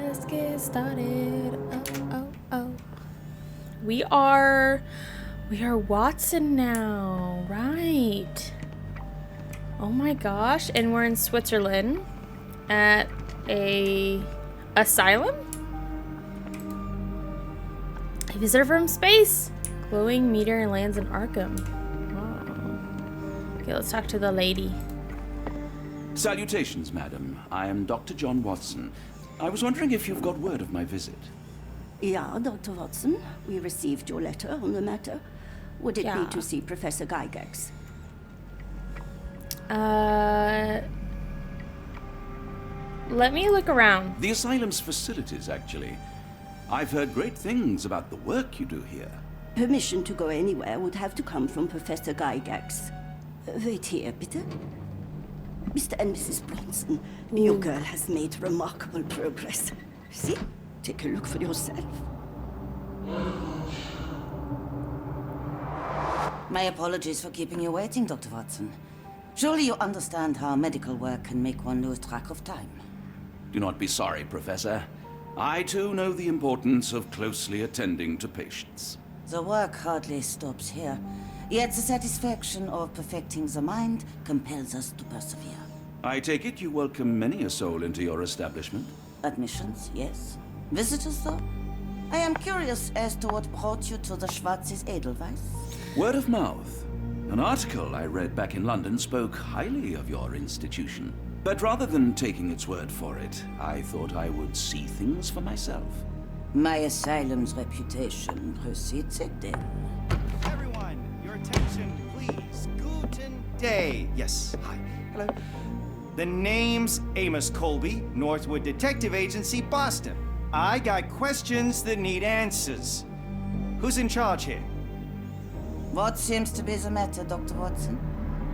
Let's get started. Oh. We are Watson now, right? Oh my gosh, and we're in Switzerland at a asylum? A visitor from space. Glowing meteor lands in Arkham. Wow. Okay, let's talk to the lady. Salutations, madam. I am Dr. John Watson. I was wondering if you've got word of my visit. Yeah, Dr. Watson. We received your letter on the matter. Would it be to see Professor Gygax? Let me look around. The asylum's facilities, actually. I've heard great things about the work you do here. Permission to go anywhere would have to come from Professor Gygax. Wait here, bitte. Mr. and Mrs. Bronson, your girl has made remarkable progress. See? Take a look for yourself. My apologies for keeping you waiting, Dr. Watson. Surely you understand how medical work can make one lose track of time. Do not be sorry, Professor. I too know the importance of closely attending to patients. The work hardly stops here, yet the satisfaction of perfecting the mind compels us to persevere. I take it you welcome many a soul into your establishment? Admissions, yes. Visitors, though? I am curious as to what brought you to the Schwarzes Edelweiss. Word of mouth. An article I read back in London spoke highly of your institution. But rather than taking its word for it, I thought I would see things for myself. My asylum's reputation precedes it, then. Everyone, your attention, please. Guten Day. Yes, hi. Hello. The name's Amos Colby, Northwood Detective Agency, Boston. I got questions that need answers. Who's in charge here? What seems to be the matter, Dr. Watson?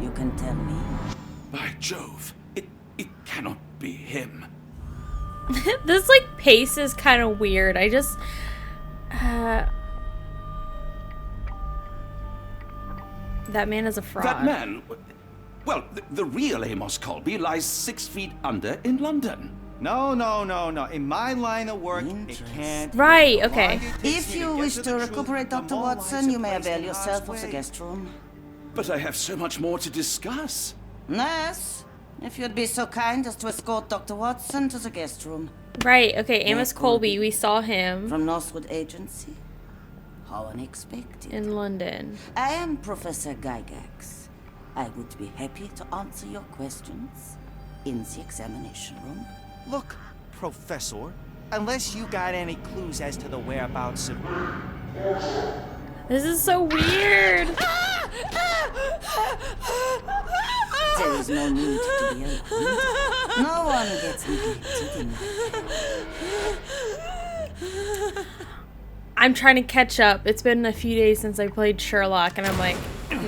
You can tell me. By Jove, it cannot be him. This, pace is kind of weird. I just... That man is a fraud. That man... Well, the real Amos Colby lies 6 feet under in London. No. In my line of work, it can't... Right, okay. If you wish to recuperate, Dr. Watson, you may avail yourself of the guest room. But I have so much more to discuss. Nurse, if you'd be so kind as to escort Dr. Watson to the guest room. Right, okay, Amos Colby, we saw him. From Northwood Agency? How unexpected. In London. I am Professor Gygax. I would be happy to answer your questions in the examination room. Look, Professor, unless you got any clues as to the whereabouts of... This is so weird. There is no need to be alarmed. No one gets neglected in that. I'm trying to catch up. It's been a few days since I played Sherlock, and I'm like,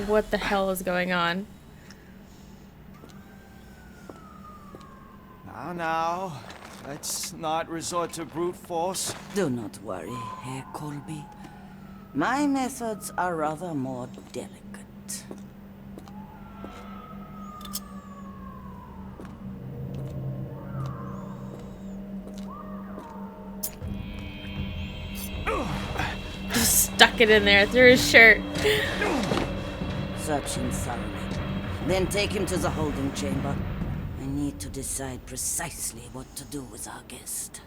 what the hell is going on? Now, let's not resort to brute force. Do not worry, Herr Colby. My methods are rather more delicate. Just stuck it in there through his shirt. Search him thoroughly. Then take him to the holding chamber. I need to decide precisely what to do with our guest.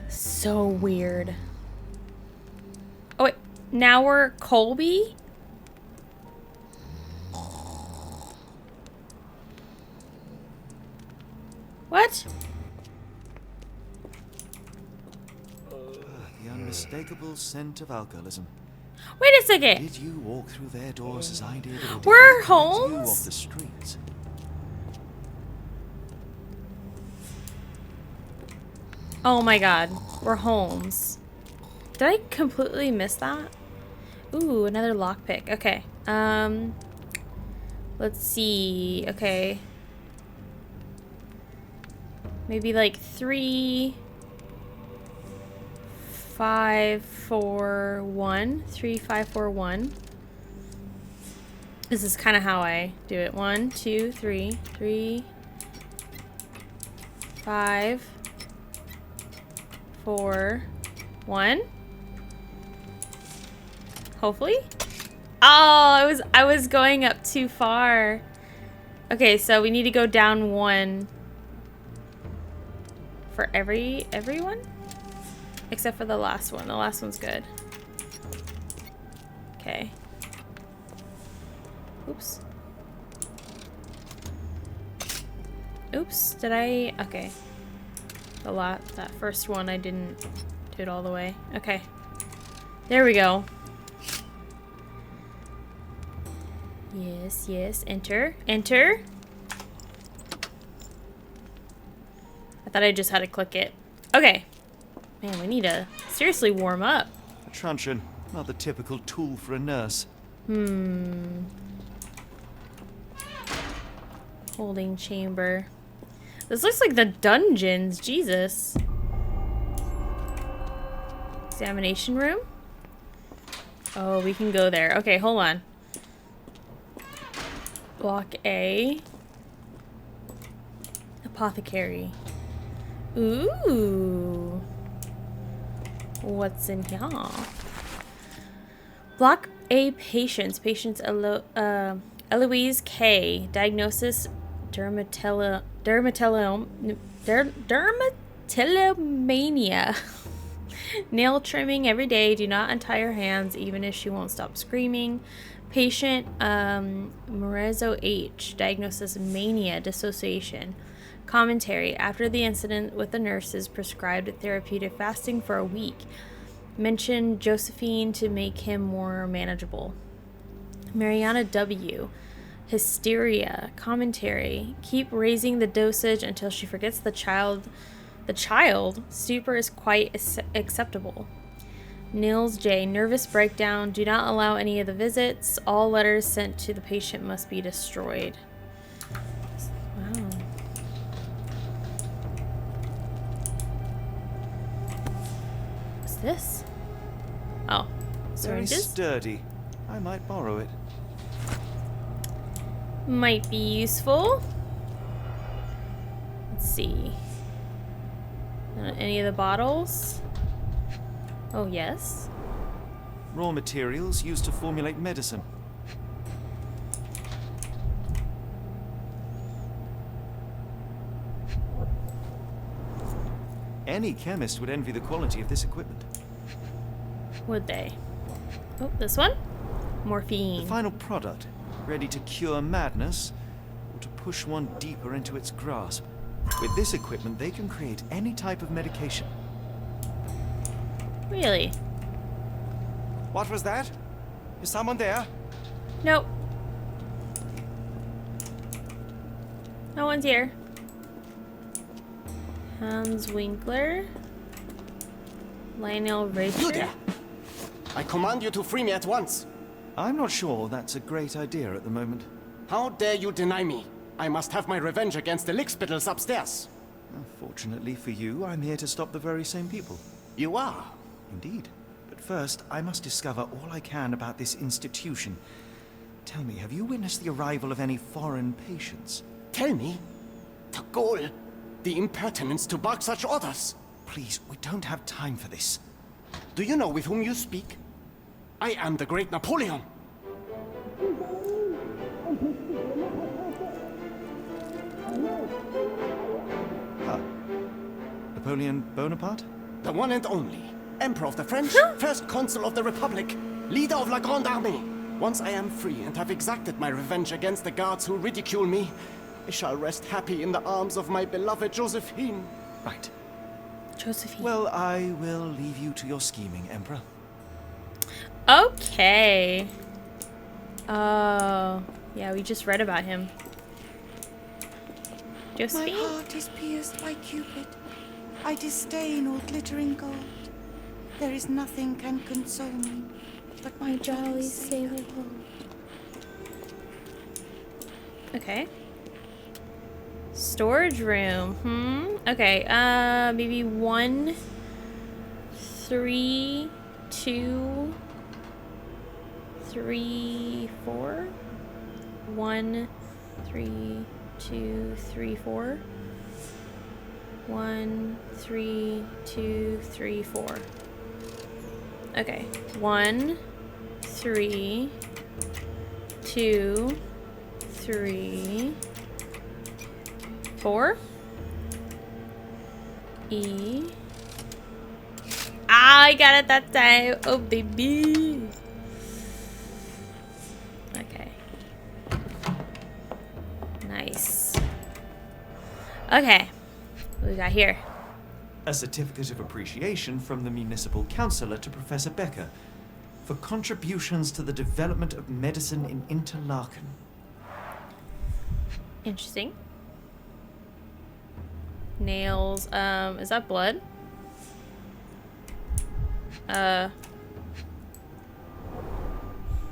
So weird. Oh wait, now we're Colby? What? The unmistakable scent of alcoholism. Wait a second. Did you walk through their doors as I did? Or did We're they come to you Holmes? off the streets? Oh my god, we're Holmes. Did I completely miss that? Ooh, another lockpick. Okay. Let's see. Okay. Maybe 3, 5, 4, 1. 3, 5, 4, 1. This is kind of how I do it. 1, 2, 3, 3, 5, 4, 1. Hopefully. Oh, I was going up too far. Okay, so we need to go down 1 for everyone except for the last one. The last one's good. Okay. Oops. Oops, did I? Okay. That first one I didn't do it all the way. Okay. There we go. Yes, yes. Enter. Enter. I thought I just had to click it. Okay. Man, we need to seriously warm up. A truncheon, not the typical tool for a nurse. Holding chamber. This looks like the dungeons. Jesus. Examination room? Oh, we can go there. Okay, hold on. Block A. Apothecary. Ooh. What's in here? Block A patients. Patients Eloise K. Diagnosis dermatillomania. Nail trimming every day. Do not untie her hands even if she won't stop screaming. Patient Morezo H. Diagnosis mania, dissociation. Commentary. After the incident with the nurses, prescribed therapeutic fasting for a week. Mentioned Josephine to make him more manageable. Mariana W. Hysteria. Commentary. Keep raising the dosage until she forgets the child. Stupor is quite acceptable. Nils J. Nervous breakdown. Do not allow any of the visits. All letters sent to the patient must be destroyed. Wow. What's this? Oh. Very Syringes? sturdy. I might borrow it. Might be useful. Let's see. Any of the bottles? Oh, yes. Raw materials used to formulate medicine. Any chemist would envy the quality of this equipment. Would they? Oh, this one? Morphine. The final product, ready to cure madness, or to push one deeper into its grasp. With this equipment, they can create any type of medication. Really? What was that? Is someone there? Nope. No one's here. Hans Winkler. Lionel Richter. You there! I command you to free me at once. I'm not sure that's a great idea at the moment. How dare you deny me? I must have my revenge against the lickspittles upstairs. Fortunately for you, I'm here to stop the very same people. You are? Indeed. But first, I must discover all I can about this institution. Tell me, have you witnessed the arrival of any foreign patients? Tell me? The ghoul! The impertinence to bark such orders! Please, we don't have time for this. Do you know with whom you speak? I am the great Napoleon! Napoleon Bonaparte? The one and only. Emperor of the French, first consul of the Republic, leader of La Grande Armée. Once I am free and have exacted my revenge against the guards who ridicule me, I shall rest happy in the arms of my beloved Josephine. Right. Josephine. Well, I will leave you to your scheming, Emperor. Okay. Oh, yeah, we just read about him. My Josephine? heart is pierced by Cupid. I disdain all glittering gold. There is nothing can console me but my jolly sailor boat. Okay. Storage room. Okay, maybe 1, 3, 2, 3, 4. 1, 3, 2, 3, 4. 1, 3, 2, 3, 4. Okay. 1, 3, 2, 3, 4. E. Ah, I got it that time. Oh, baby. Okay. Nice. Okay. What we got here? A certificate of appreciation from the municipal councillor to Professor Becker for contributions to the development of medicine in Interlaken. Interesting. Nails. Is that blood? A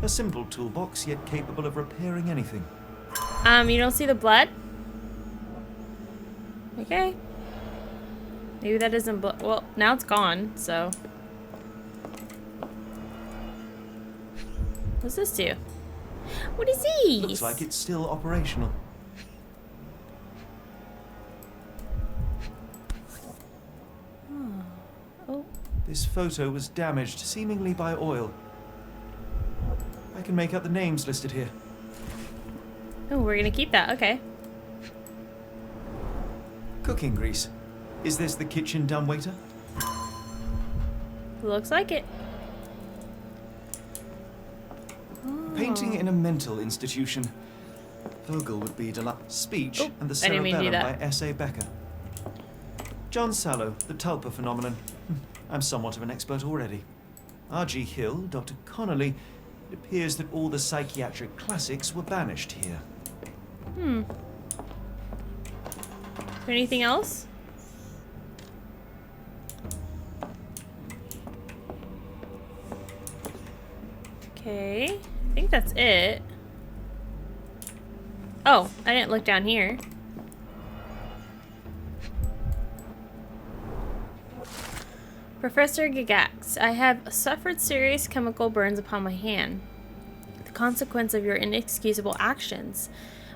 simple toolbox, yet capable of repairing anything. You don't see the blood? Okay. Maybe that isn't blood. Well, now it's gone, so. What's this do? What is this? Looks like it's still operational. Oh. This photo was damaged, seemingly by oil. I can make out the names listed here. Oh, we're gonna keep that. Okay. Cooking grease. Is this the kitchen dumbwaiter? Looks like it. Painting in a mental institution. Vogel would be delighted. Speech Oh, and the I didn't mean to do Cerebellum by that. S.A. Becker. John Sallow, the Tulpa phenomenon. I'm somewhat of an expert already. R.G. Hill, Dr. Connolly. It appears that all the psychiatric classics were banished here. Is there anything else? Okay. I think that's it. Oh, I didn't look down here. Professor Gygax, I have suffered serious chemical burns upon my hand, the consequence of your inexcusable actions.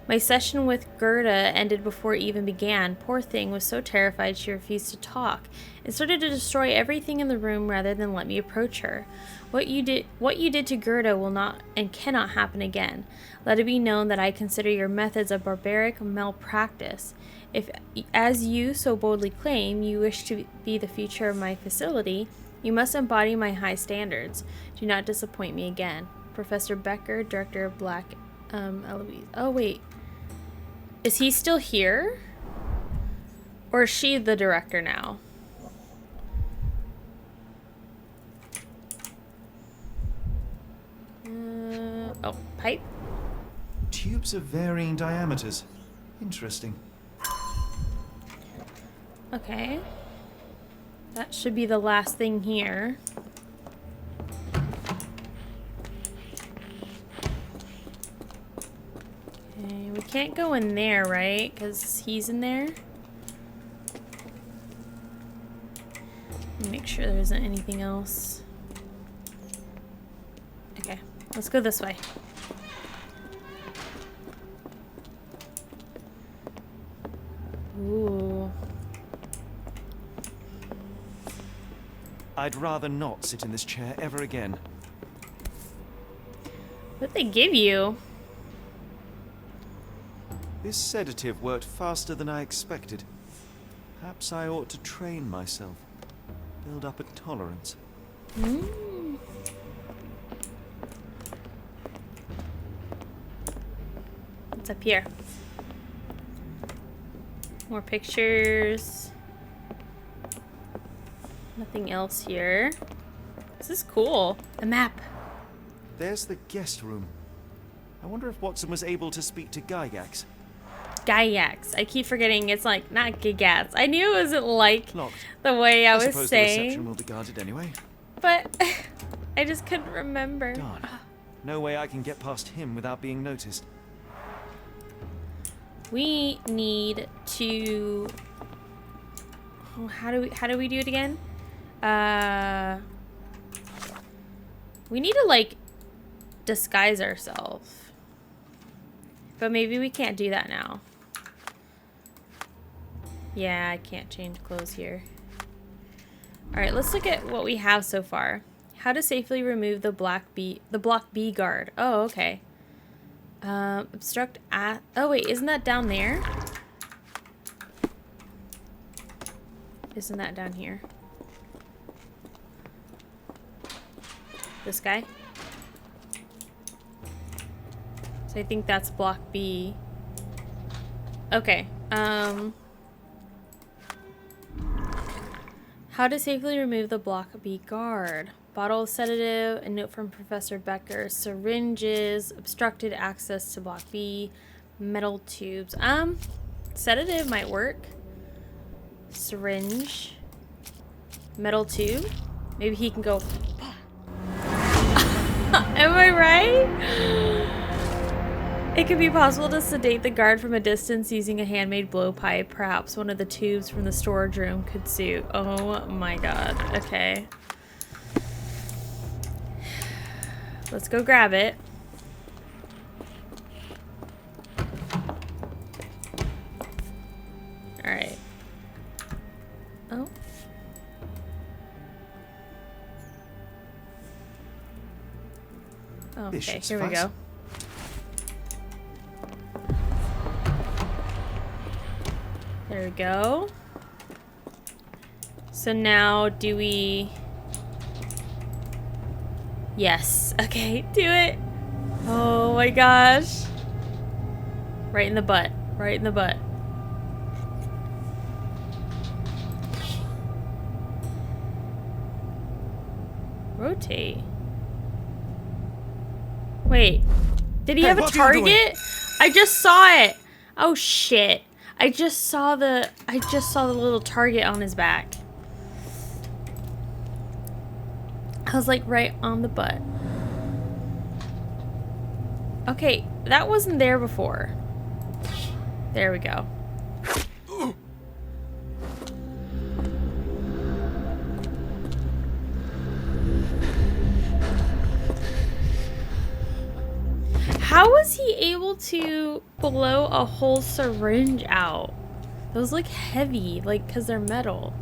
My session with Gerda ended before it even began. Poor thing was so terrified she refused to talk and started to destroy everything in the room rather than let me approach her. What you did to Gerda will not and cannot happen again. Let it be known that I consider your methods a barbaric malpractice. If, as you so boldly claim, you wish to be the future of my facility, you must embody my high standards. Do not disappoint me again. Professor Becker, Director of Black Eloise. Oh, wait. Is he still here? Or is she the director now? Oh, pipe? Tubes of varying diameters. Interesting. Okay. That should be the last thing here. Okay, we can't go in there, right? Because he's in there. Make sure there isn't anything else. Okay, let's go this way. Ooh. I'd rather not sit in this chair ever again. What'd they give you? This sedative worked faster than I expected. Perhaps I ought to train myself. Build up a tolerance. What's up here? More pictures. Nothing else here. This is cool. A map. There's the guest room. I wonder if Watson was able to speak to Gygax. Gygax. I keep forgetting it's like not Gygax. I knew it wasn't like Locked. the way I was suppose the reception saying, will be guarded anyway. but I just couldn't remember. Darn. No way I can get past him without being noticed. We need to. Oh, how do we do it again? We need to like disguise ourselves, but maybe we can't do that now. Yeah, I can't change clothes here. Alright, let's look at what we have so far. How to safely remove the block B guard. Oh, okay. Obstruct at... Oh, wait, isn't that down there? Isn't that down here? This guy? So I think that's block B. Okay. How to safely remove the block B guard. Bottle of sedative, a note from Professor Becker, syringes, obstructed access to block B, metal tubes. Sedative might work. Syringe. Metal tube. Maybe he can go. Am I right? It could be possible to sedate the guard from a distance using a handmade blowpipe. Perhaps one of the tubes from the storage room could suit. Oh my god. Okay. Let's go grab it. Alright. Oh. Oh, okay, here we go. There we go. So now do we... Yes. Okay, do it. Oh my gosh. Right in the butt. Right in the butt. Rotate. Wait. Did he have a target? I just saw it. Oh shit. I just saw the little target on his back. I was like right on the butt. Okay, that wasn't there before. There we go. How was he able to blow a whole syringe out? Those look heavy, like, because they're metal.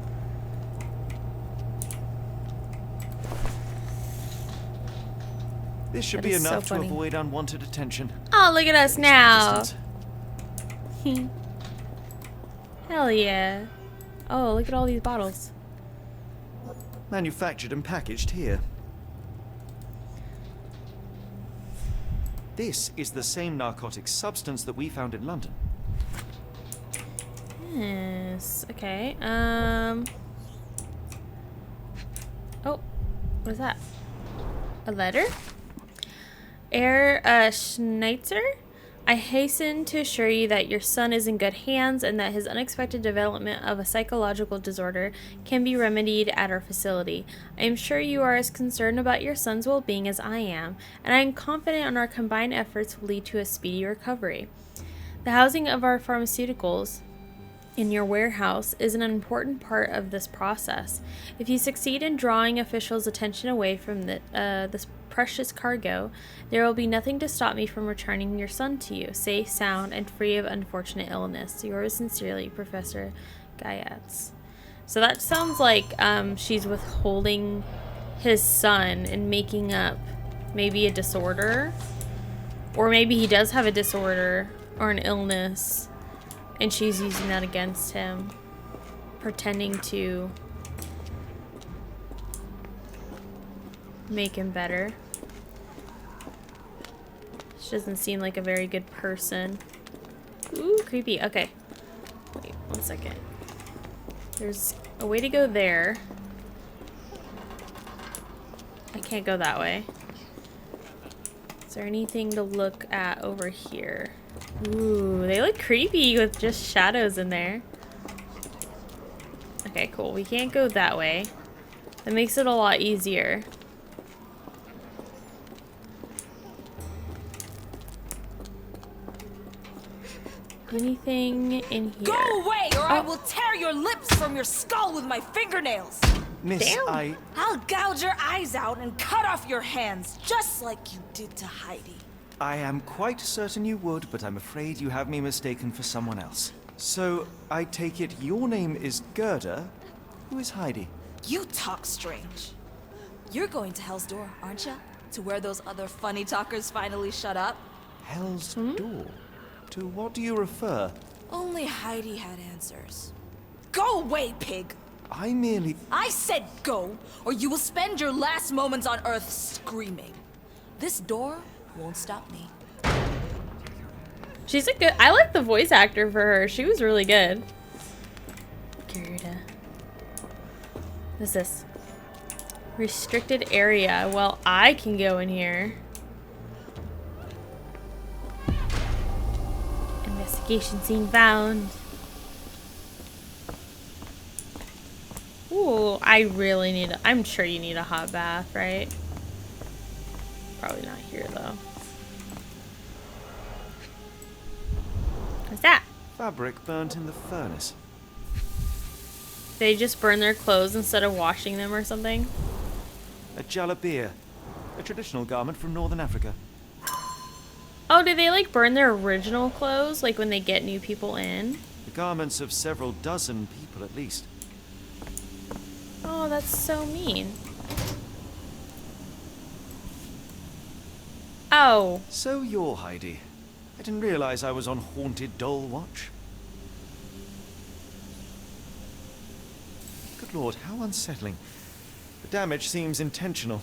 This should be enough to avoid unwanted attention. Oh, look at us now. Hell yeah. Oh, look at all these bottles. Manufactured and packaged here. This is the same narcotic substance that we found in London. Yes. Okay. Oh, what is that? A letter? Herr Schneitzer? I hasten to assure you that your son is in good hands and that his unexpected development of a psychological disorder can be remedied at our facility. I am sure you are as concerned about your son's well-being as I am, and I am confident our combined efforts will lead to a speedy recovery. The housing of our pharmaceuticals in your warehouse is an important part of this process. If you succeed in drawing officials' attention away from this precious cargo, there will be nothing to stop me from returning your son to you, safe, sound, and free of unfortunate illness. Yours sincerely, Professor Gayatz. So that sounds like she's withholding his son and making up maybe a disorder. Or maybe he does have a disorder or an illness, and she's using that against him, pretending to make him better. She doesn't seem like a very good person. Ooh, creepy. Okay. Wait, 1 second. There's a way to go there. I can't go that way. Is there anything to look at over here? Ooh, they look creepy with just shadows in there. Okay, cool. We can't go that way. That makes it a lot easier. Anything in here? Go away, or I will tear your lips from your skull with my fingernails. Miss, Damn. I'll gouge your eyes out and cut off your hands, just like you did to Heidi. I am quite certain you would, but I'm afraid you have me mistaken for someone else. So, I take it your name is Gerda? Who is Heidi? You talk strange. You're going to Hell's Door, aren't you? To where those other funny talkers finally shut up? Hell's Door? To what do you refer? Only Heidi had answers. Go away, pig! I said go, or you will spend your last moments on Earth screaming. This door won't stop me. She's a good. I like the voice actor for her. She was really good. Gerda. What's this? Restricted area. Well, I can go in here. Investigation scene found. Ooh, I really need I'm sure you need a hot bath, right? Probably not here, though. What's that? Fabric burnt in the furnace. They just burn their clothes instead of washing them or something? A jalabia, a traditional garment from northern Africa. Oh, do they like burn their original clothes, like when they get new people in? The garments of several dozen people at least. Oh, that's so mean. Oh. So you're Heidi. I didn't realize I was on haunted doll watch. Good lord, how unsettling. The damage seems intentional.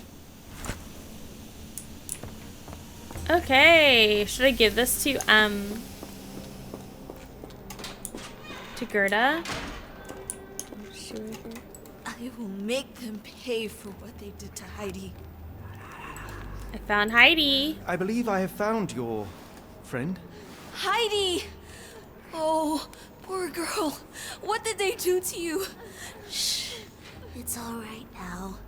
Okay, should I give this to Gerda? I will make them pay for what they did to Heidi. I found Heidi. I believe I have found your friend. Heidi! Oh, poor girl. What did they do to you? Shh. It's all right now.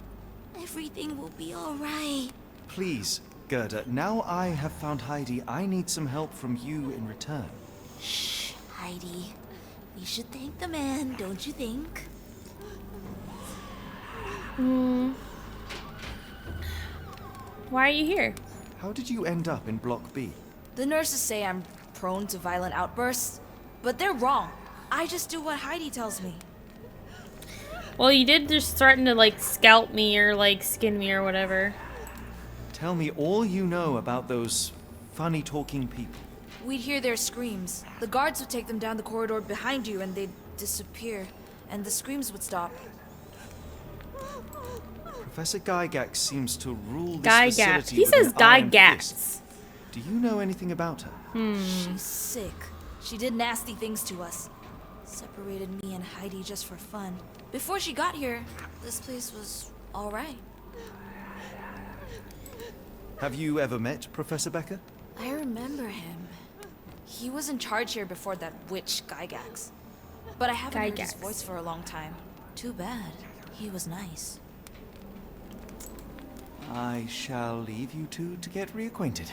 Everything will be all right. Please, Gerda, now I have found Heidi, I need some help from you in return. Shh, Heidi. We should thank the man, don't you think? Why are you here? How did you end up in Block B? The nurses say I'm prone to violent outbursts, but they're wrong. I just do what Heidi tells me. Well, you did just threaten to, like, scalp me or, like, skin me or whatever. Tell me all you know about those funny talking people. We'd hear their screams. The guards would take them down the corridor behind you and they'd disappear, and the screams would stop. Professor Gygax seems to rule this Gygax. facility He with an says iron Gygax. fist. Do you know anything about her? She's sick. She did nasty things to us. Separated me and Heidi just for fun. Before she got here, this place was all right. Have you ever met Professor Becker? I remember him. He was in charge here before that witch Gygax. But I haven't heard his Gygax. voice for a long time. Too bad. He was nice. I shall leave you two to get reacquainted.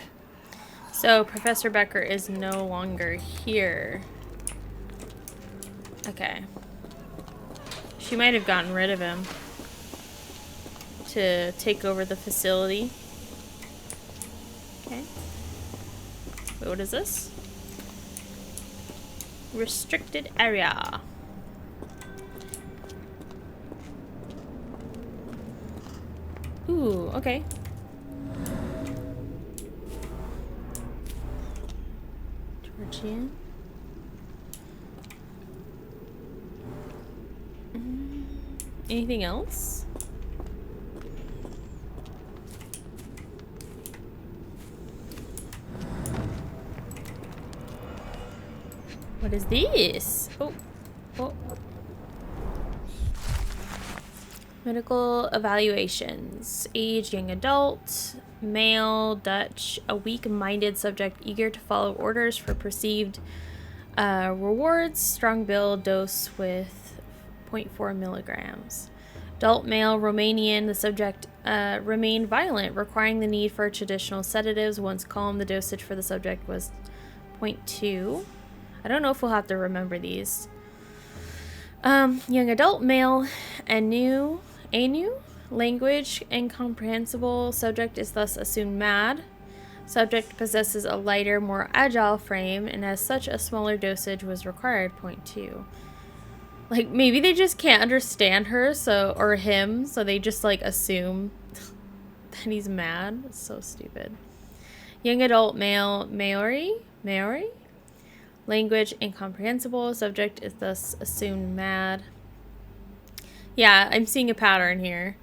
So, Professor Becker is no longer here. Okay. She might have gotten rid of him to take over the facility. Okay. Wait, what is this? Restricted area. Ooh, okay. Georgian. Anything else? What is this? Oh. Oh. Medical evaluations. Age, young adult. Male, Dutch. A weak-minded subject eager to follow orders for perceived rewards. Strong build, dose with 0.4 milligrams. Adult male, Romanian. The subject remained violent, requiring the need for traditional sedatives. Once calm, the dosage for the subject was 0.2. I don't know if we'll have to remember these. Young adult male, Anu, language incomprehensible. Subject is thus assumed mad. Subject possesses a lighter, more agile frame, and as such, a smaller dosage was required. Point 2. Like, maybe they just can't understand her, or him, so they just, like, assume that he's mad. It's so stupid. Young adult male, Maori? Language incomprehensible. Subject is thus assumed mad. Yeah, I'm seeing a pattern here.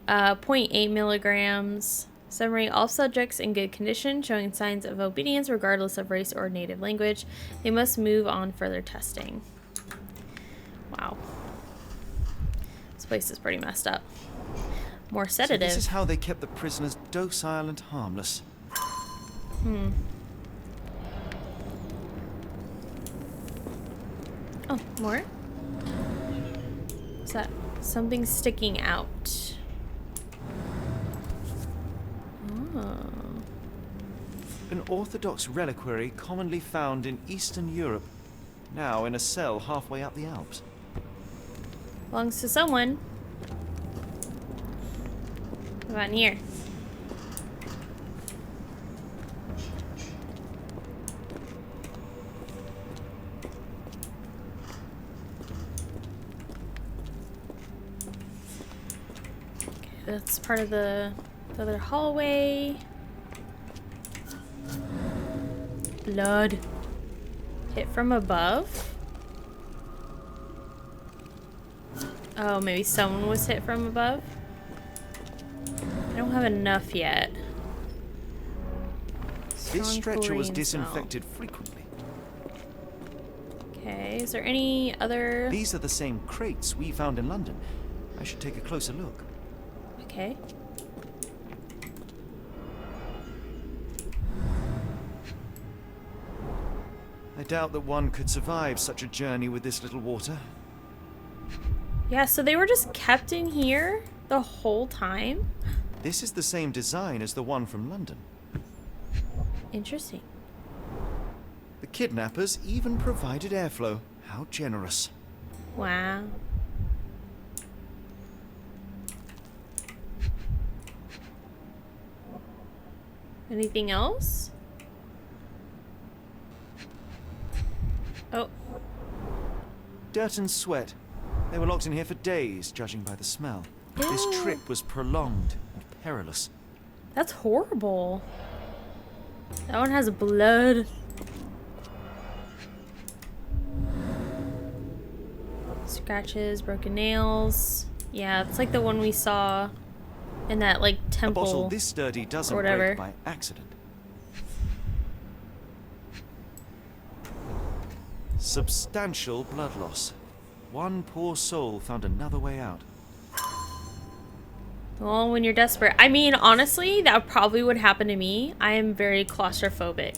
0.8 milligrams. Summary, all subjects in good condition, showing signs of obedience regardless of race or native language. They must move on further testing. Wow. This place is pretty messed up. More sedative. So this is how they kept the prisoners docile and harmless. Oh, more? What's that? Something sticking out. Oh. An orthodox reliquary commonly found in Eastern Europe, now in a cell halfway up the Alps. Belongs to someone. What about in here? Okay, that's part of the other hallway. Blood. Hit from above? Oh, maybe someone was hit from above? I don't have enough yet. This stretcher was chlorine disinfected frequently. Okay, is there any other... These are the same crates we found in London. I should take a closer look. Okay. I doubt that one could survive such a journey with this little water. Yeah, so they were just kept in here the whole time? This is the same design as the one from London. Interesting. The kidnappers even provided airflow. How generous. Wow. Anything else? Oh. Dirt and sweat. They were locked in here for days, judging by the smell. This trip was prolonged and perilous. That's horrible. That one has blood. Scratches, broken nails. Yeah, it's like the one we saw in that, like, temple. A bottle this sturdy doesn't break by accident. Substantial blood loss. One poor soul found another way out. Well, when you're desperate. I mean, honestly, that probably would happen to me. I am very claustrophobic.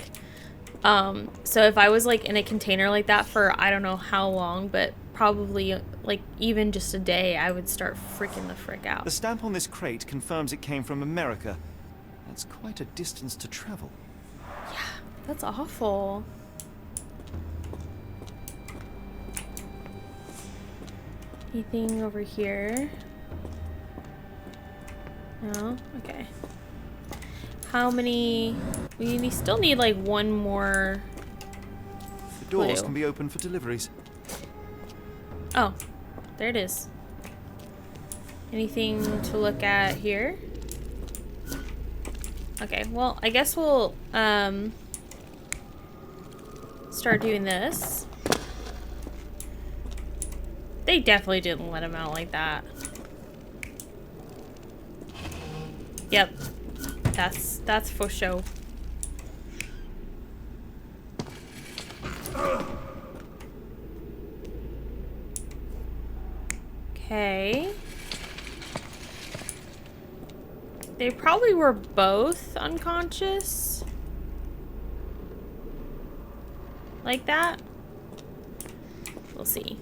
So if I was, like, in a container like that for I don't know how long, but probably, like, even just a day, I would start freaking the frick out. The stamp on this crate confirms it came from America. That's quite a distance to travel. Yeah, that's awful. Anything over here? No? Okay. How many... We still need, like, one more... The doors can be open for deliveries. Oh, there it is. Anything to look at here? Okay, well, I guess we'll, start doing this. They definitely didn't let him out like that. Yep. That's for sure. Okay. They probably were both unconscious. Like that. We'll see.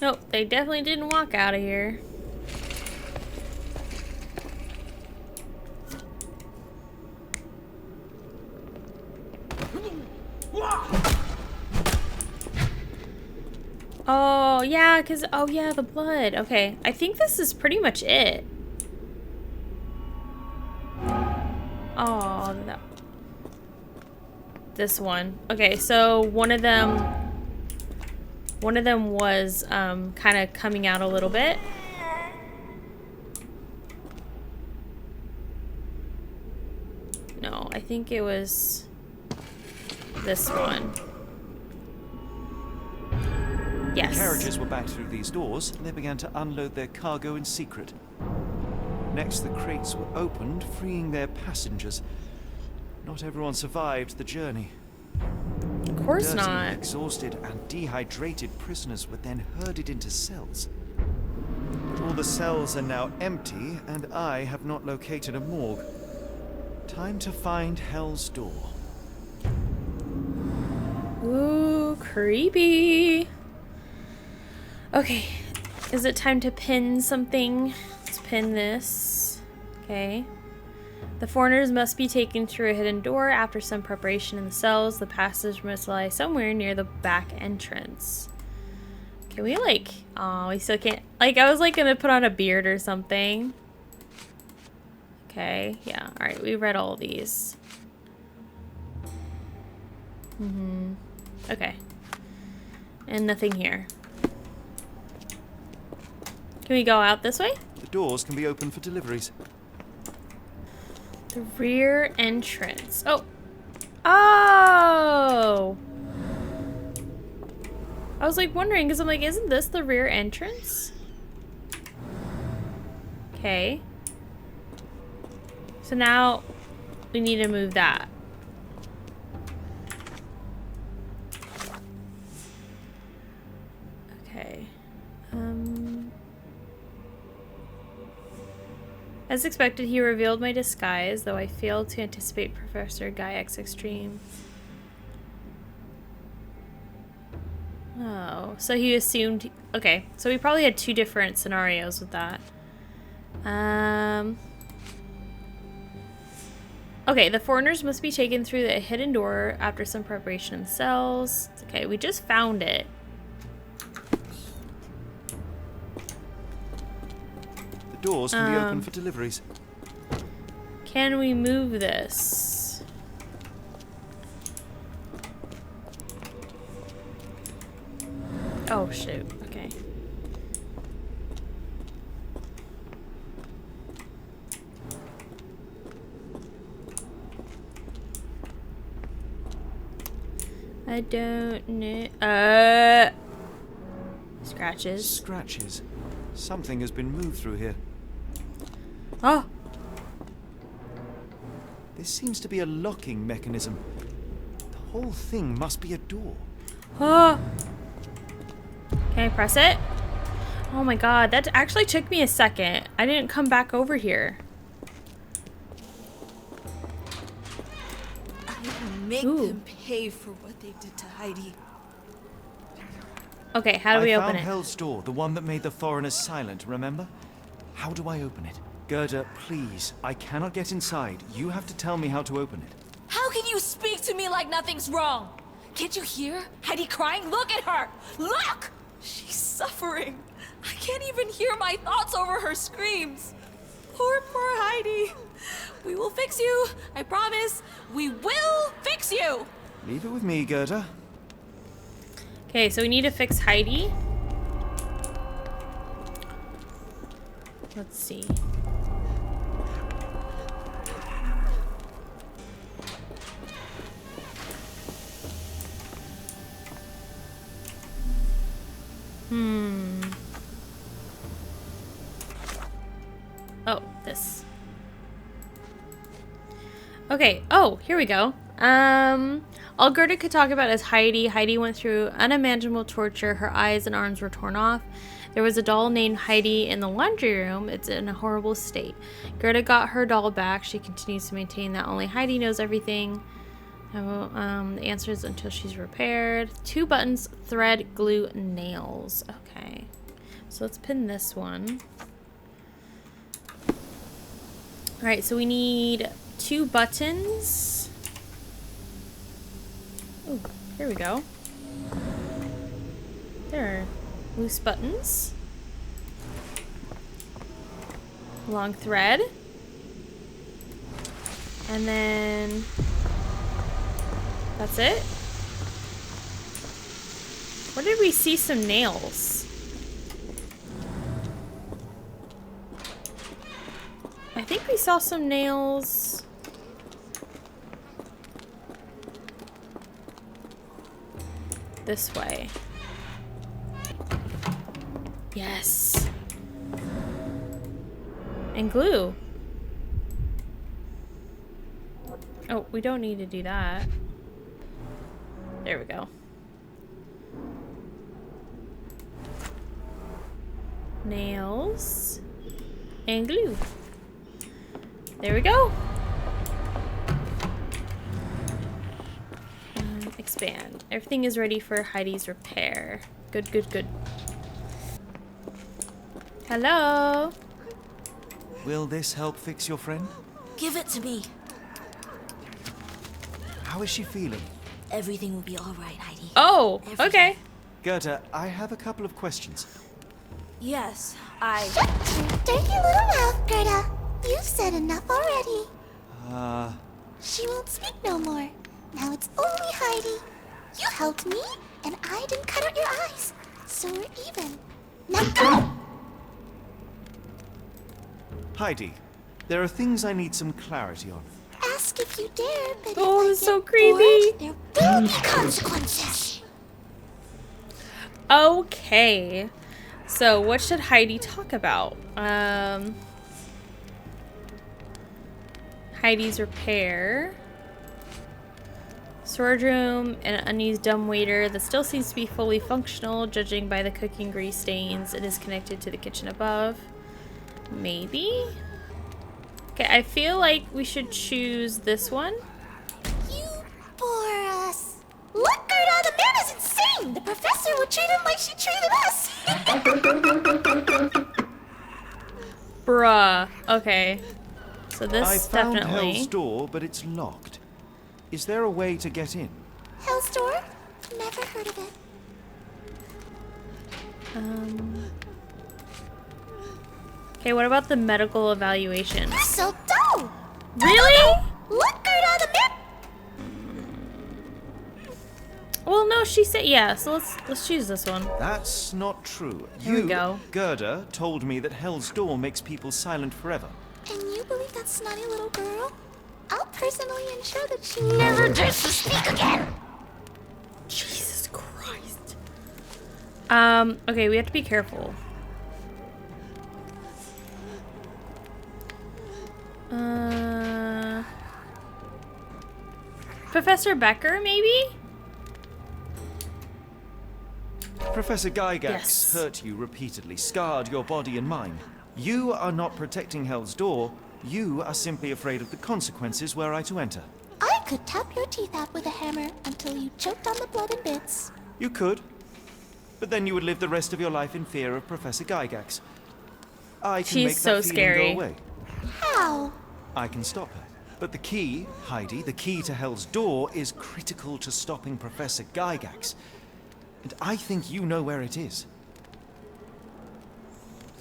Nope, they definitely didn't walk out of here. Oh, yeah, because, oh, yeah, the blood. Okay, I think this is pretty much it. Oh, no. This one. Okay, so one of them was kind of coming out a little bit. No, I think it was this one. Yes. The carriages were back through these doors, and they began to unload their cargo in secret. Next, the crates were opened, freeing their passengers. Not everyone survived the journey. Of course Dirty, not. exhausted, and dehydrated prisoners were then herded into cells. All the cells are now empty, and I have not located a morgue. Time to find Hell's Door. Ooh, creepy. Okay, is it time to pin something? Let's pin this. Okay. The foreigners must be taken through a hidden door after some preparation in the cells. The passage must lie somewhere near the back entrance. Can we like, oh, we still can't, like I was like gonna put on a beard or something. Okay, yeah, all right, we read all of these. Okay. And nothing here. Can we go out this way? The doors can be opened for deliveries. The rear entrance. Oh! Oh! I was like wondering, because I'm like, isn't this the rear entrance? Okay. So now we need to move that. Okay. As expected, he revealed my disguise, though I failed to anticipate Professor Guyek's extreme. Oh, so he assumed... Okay, so we probably had two different scenarios with that. Okay, the foreigners must be taken through the hidden door after some preparation in cells. Okay, we just found it. The doors can be opened for deliveries. Can we move this? Oh, shoot. Okay. I don't know. Scratches. Scratches. Something has been moved through here. Oh! This seems to be a locking mechanism. The whole thing must be a door. Oh! Can I press it? Oh my god, that actually took me a second. I didn't come back over here. I will make them pay for what they did to Heidi. Okay, how do we open I found it? Hell's Door, the one that made the foreigners silent, remember? How do I open it? Gerda, please, I cannot get inside. You have to tell me how to open it. How can you speak to me like nothing's wrong? Can't you hear Heidi crying? Look at her! Look! She's suffering. I can't even hear my thoughts over her screams. Poor Heidi. We will fix you. I promise. We will fix you. Leave it with me, Gerda. Okay, so we need to fix Heidi. Let's see. Oh, this. Okay, oh, here we go. All Gerda could talk about is Heidi. Heidi went through unimaginable torture. Her eyes and arms were torn off. There was a doll named Heidi in the laundry room. It's in a horrible state. Gerda got her doll back. She continues to maintain that only Heidi knows everything. The answer is until she's repaired. 2 buttons, thread, glue, nails. Okay. So let's pin this one. Alright, so we need 2 buttons. Oh, here we go. There are loose buttons. Long thread. And then that's it. Where did we see some nails? I think we saw some nails. This way. Yes. And glue. Oh, we don't need to do that. There we go. Nails. And glue. There we go. Expand. Everything is ready for Heidi's repair. Good, good, good. Hello. Will this help fix your friend? Give it to me. How is she feeling? Everything will be all right, Heidi. Oh, Everything. okay. Goethe, I have a couple of questions. Yes, I... Dirty little mouth, Gerda. You've said enough already. She won't speak no more. Now it's only Heidi. You helped me, and I didn't cut out your eyes. So we're even. Now go! Heidi, there are things I need some clarity on. Ask if you dare, but Oh, if I that's so get creepy. bored, there will be consequences. Okay. So, what should Heidi talk about? Heidi's repair. Storage room and an unused dumbwaiter that still seems to be fully functional, judging by the cooking grease stains. It is connected to the kitchen above. Maybe? Okay, I feel like we should choose this one. You bore us. Look, Gerda, the man is insane. The professor would treat him like she treated us. Bruh. Okay. So this I found definitely... Hell's Door, but it's locked. Is there a way to get in? Hell's Door? Never heard of it. Okay, what about the medical evaluation? So dumb. Really? Look, Gerda, the man. Well, no, she said yeah, so let's choose this one. That's not true. Here we go. Gerda, told me that Hell's Door makes people silent forever. And you believe that snotty little girl? I'll personally ensure that she never dares to speak again. Jesus Christ. Okay, we have to be careful. Professor Becker, maybe? Professor Gygax Yes. hurt you repeatedly, scarred your body and mind. You are not protecting Hell's Door. You are simply afraid of the consequences were I to enter. I could tap your teeth out with a hammer until you choked on the blood and bits. You could, but then you would live the rest of your life in fear of Professor Gygax. I can She's make so that feeling scary. go away. How? I can stop her. But the key, Heidi, the key to Hell's Door is critical to stopping Professor Gygax. And I think you know where it is.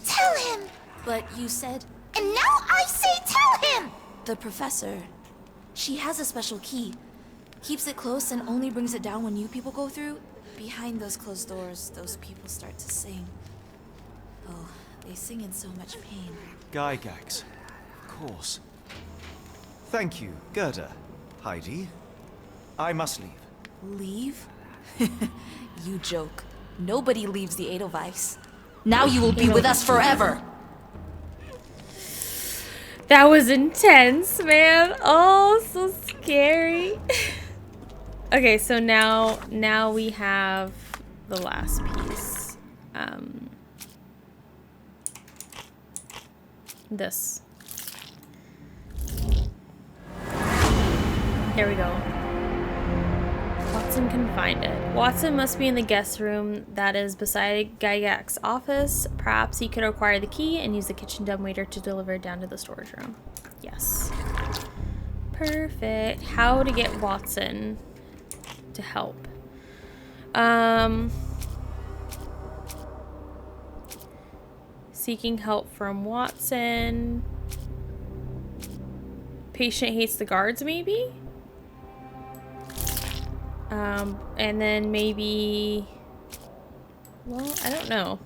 Tell him. But you said And now I say tell him. the professor. She has a special key. Keeps it close and only brings it down when you people go through. Behind those closed doors, those people start to sing. Oh, they sing in so much pain. Gygax. Of course. Thank you, Gerda. Heidi. I must leave. Leave? You joke. Nobody leaves the Edelweiss. Now you will be with us forever. That was intense, man. Oh, so scary. Okay, so now we have the last piece. This. There we go. Watson can find it. Watson must be in the guest room that is beside Gygax's office. Perhaps he could acquire the key and use the kitchen dumbwaiter to deliver it down to the storage room. Yes. Perfect. How to get Watson to help. Seeking help from Watson. Patient hates the guards, maybe? And then maybe... Well, I don't know.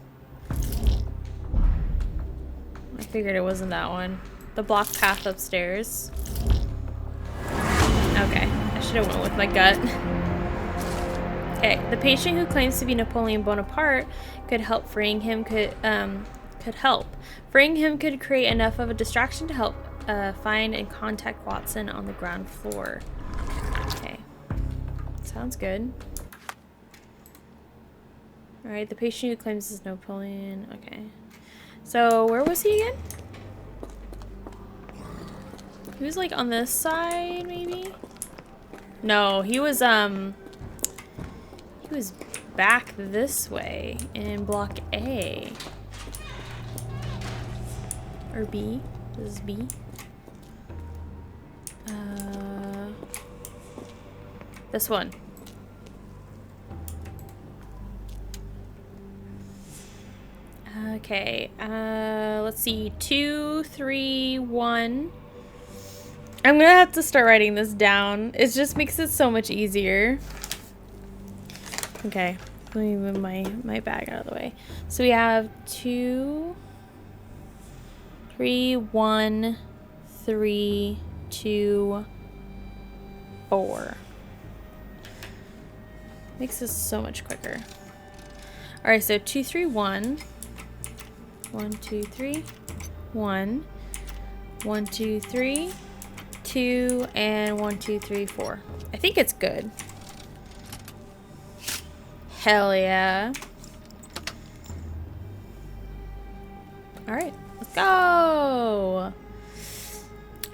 I figured it wasn't that one. The blocked path upstairs. Okay, I should have went with my gut. Okay, the patient who claims to be Napoleon Bonaparte could help. Freeing him could help. Freeing him could create enough of a distraction to help find and contact Watson on the ground floor. Okay, sounds good. All right, the patient who claims is Napoleon. Okay, so where was he again? He was like on this side, maybe? No, he was back this way in block A. Or B. This is B. This one. Okay, let's see. 2, 3, 1. I'm gonna have to start writing this down. It just makes it so much easier. Okay, let me move my bag out of the way. So we have 2, 3, 1, 3, 2, 4. Makes this so much quicker. Alright, so 2, 3, 1. 1, 2, 3. 1. 1, 2, 3. 2 and 1, 2, 3, 4. I think it's good. Hell yeah. Alright, let's go.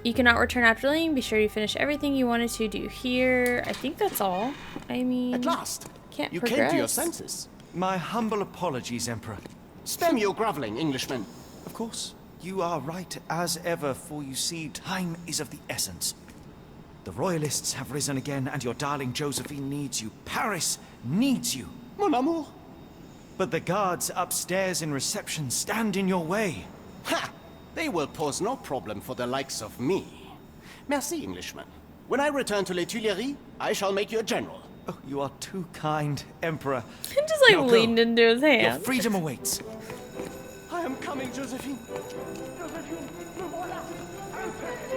You cannot return after leaving. Be sure you finish everything you wanted to do here. I think that's all. I mean, At last, can't you progress. came to your senses. My humble apologies, Emperor. Spare me your groveling, Englishman. Of course, you are right as ever, for you see, time is of the essence. The royalists have risen again, and your darling Josephine needs you. Paris needs you. Mon amour. But the guards upstairs in reception stand in your way. Ha! They will pose no problem for the likes of me. Merci, Englishman. When I return to Les Tuileries, I shall make you a general. Oh, you are too kind, Emperor. He just like Now go. leaned into his Your hand. freedom awaits. I am coming, Josephine.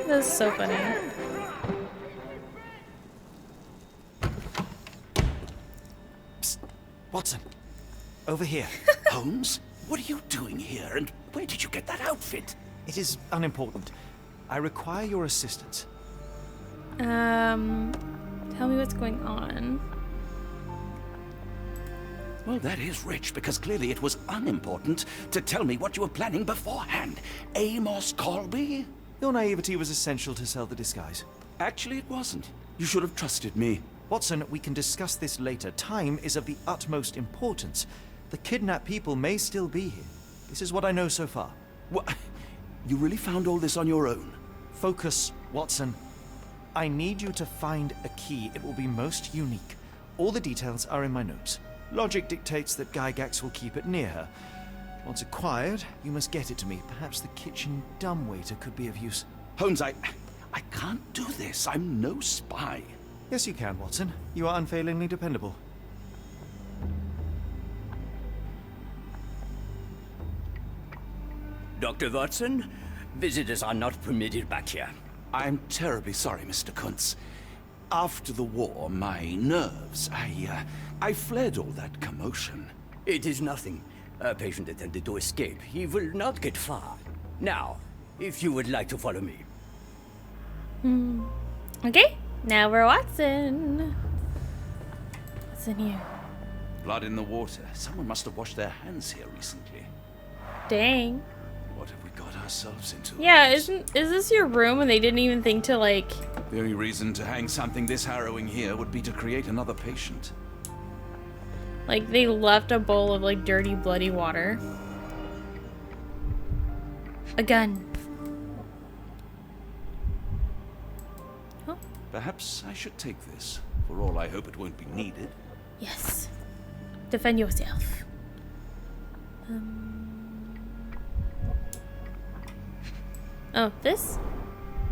That's so funny. Psst. Watson, over here. Holmes, what are you doing here, and where did you get that outfit? It is unimportant. I require your assistance. Tell me what's going on. Well, that is rich, because clearly it was unimportant to tell me what you were planning beforehand. Amos Colby? Your naivety was essential to sell the disguise. Actually, it wasn't. You should have trusted me. Watson, we can discuss this later. Time is of the utmost importance. The kidnapped people may still be here. This is what I know so far. What? You really found all this on your own? Focus, Watson. I need you to find a key. It will be most unique. All the details are in my notes. Logic dictates that Gygax will keep it near her. Once acquired, you must get it to me. Perhaps the kitchen dumbwaiter could be of use. Holmes, I can't do this. I'm no spy. Yes, you can, Watson. You are unfailingly dependable. Dr. Watson, visitors are not permitted back here. I'm terribly sorry, Mr. Kuntz. After the war, my nerves, I fled all that commotion. It is nothing. A patient attempted to escape. He will not get far. Now, if you would like to follow me. Okay, now we're Watson. What's in here? Blood in the water. Someone must have washed their hands here recently. Dang. What have we got ourselves into? Yeah, is this your room and they didn't even think to like... The only reason to hang something this harrowing here would be to create another patient. Like they left a bowl of like dirty, bloody water. A gun. Oh. Perhaps I should take this. For all I hope it won't be needed. Yes. Defend yourself. Oh, this?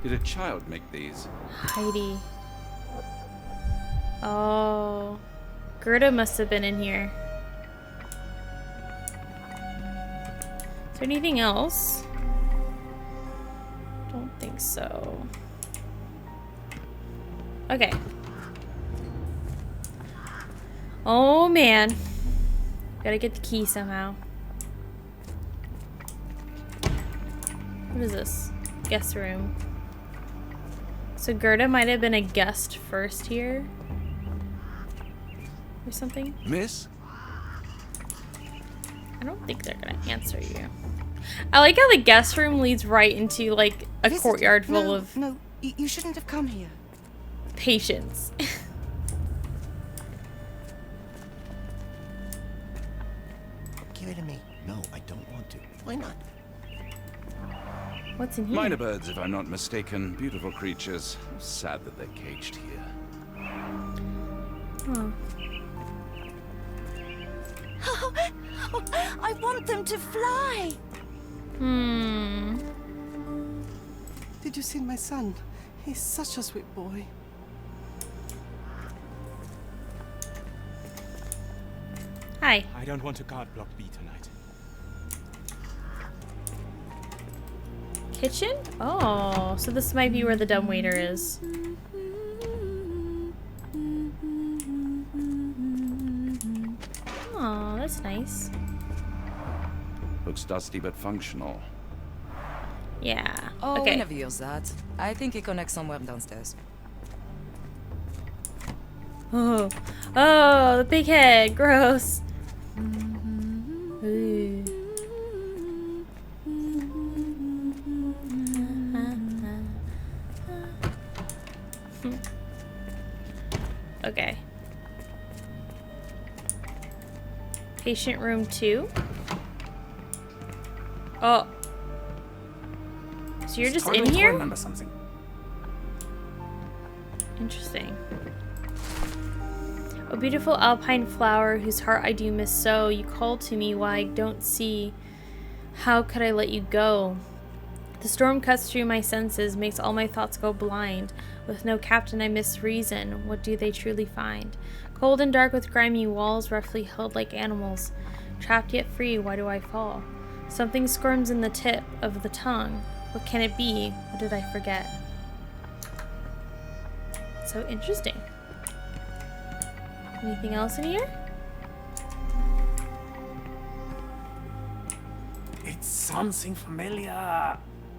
Did a child make these? Heidi. Oh. Gerda must have been in here. Is there anything else? Don't think so. Okay. Oh man. Gotta get the key somehow. What is this? Guest room. So Gerda might have been a guest first here. Or something. Miss? I don't think they're gonna answer you. I like how the guest room leads right into like a courtyard full of No, you shouldn't have come here. patients. Give it to me. No, I don't want to. Why not? What's in here? Minor birds, if I'm not mistaken. Beautiful creatures. Sad that they're caged here. Oh. I want them to fly. Hmm. Did you see my son? He's such a sweet boy. Hi. I don't want to guard block B tonight. Kitchen? Oh, so this might be where the dumbwaiter is. Oh, that's nice. Looks dusty but functional. Yeah. Oh, Okay. we never use that. I think it connects somewhere downstairs. Oh, oh, the big head, gross. Ooh. Okay. Patient room 2. Oh. So you're just in here? Remember something. Interesting. O beautiful alpine flower, whose heart I do miss so, you call to me while I don't see. How could I let you go? The storm cuts through my senses, makes all my thoughts go blind. With no captain I miss reason, what do they truly find? Cold and dark with grimy walls, roughly held like animals. Trapped yet free, why do I fall? Something squirms in the tip of the tongue. What can it be? What did I forget? So interesting. Anything else in here? It's something familiar.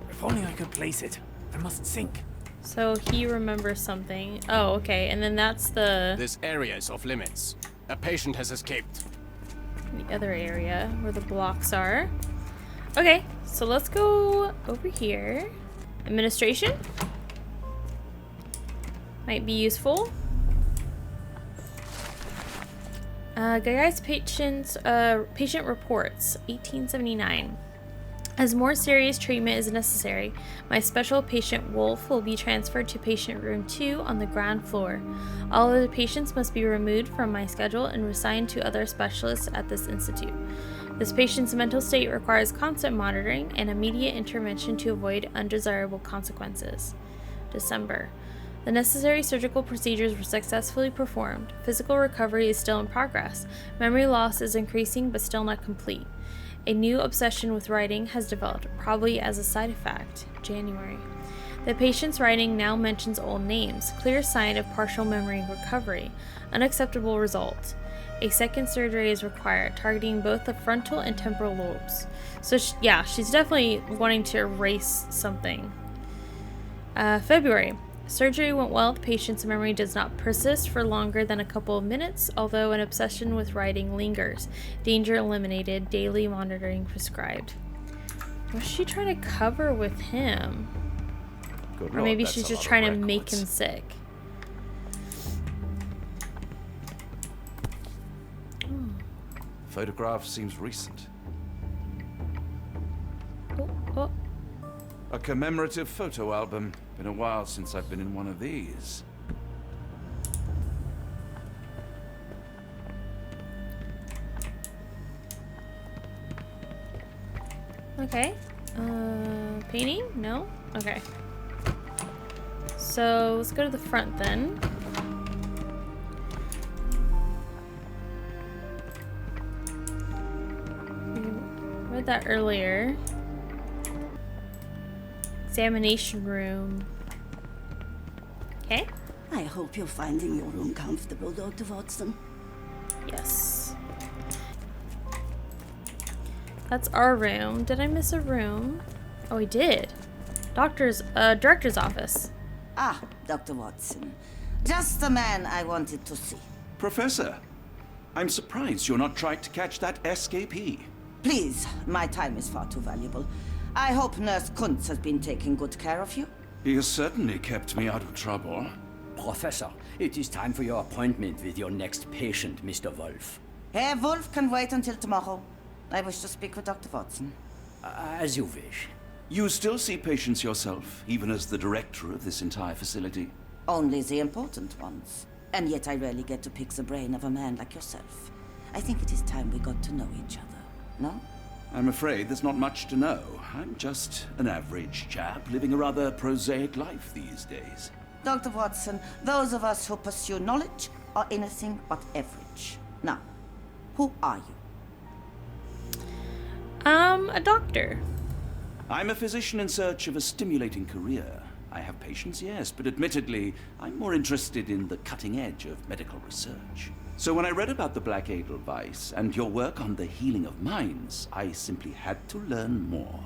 If only I could place it. I must think. So he remembers something. Oh, okay. And then that's the This area is off limits. A patient has escaped. other area where the blocks are. Okay, so let's go over here. Administration might be useful. Guys, patient reports, 1879. As more serious treatment is necessary, my special patient Wolf will be transferred to patient room 2 on the ground floor. All other patients must be removed from my schedule and assigned to other specialists at this institute. This patient's mental state requires constant monitoring and immediate intervention to avoid undesirable consequences. December. The necessary surgical procedures were successfully performed. Physical recovery is still in progress. Memory loss is increasing but still not complete. A new obsession with writing has developed, probably as a side effect. January. The patient's writing now mentions old names, clear sign of partial memory recovery. Unacceptable result. A second surgery is required, targeting both the frontal and temporal lobes. So, yeah, she's definitely wanting to erase something. February. Surgery went well. The patient's memory does not persist for longer than a couple of minutes, although an obsession with writing lingers. Danger eliminated. Daily monitoring prescribed. What's she trying to cover with him? Good Or Lord, maybe that's she's a just lot of trying to make records. him sick. Photograph seems recent. Oh, oh. A commemorative photo album. Been a while since I've been in one of these. Okay. Painting? No. Okay. So let's go to the front then. We read that earlier. Examination room. Okay. I hope you're finding your room comfortable, Dr. Watson. Yes. That's our room. Did I miss a room? Oh, I did. Director's office. Ah, Dr. Watson. Just the man I wanted to see. Professor, I'm surprised you're not trying to catch that escapee. Please, my time is far too valuable. I hope Nurse Kuntz has been taking good care of you. He has certainly kept me out of trouble. Professor, it is time for your appointment with your next patient, Mr. Wolf. Herr Wolf can wait until tomorrow. I wish to speak with Dr. Watson. As you wish. You still see patients yourself, even as the director of this entire facility? Only the important ones. And yet I rarely get to pick the brain of a man like yourself. I think it is time we got to know each other, no? I'm afraid there's not much to know. I'm just an average chap living a rather prosaic life these days. Dr. Watson, those of us who pursue knowledge are anything but average. Now, who are you? A doctor. I'm a physician in search of a stimulating career. I have patients, yes, but admittedly, I'm more interested in the cutting edge of medical research. So when I read about the Black Edelweiss and your work on the healing of minds, I simply had to learn more.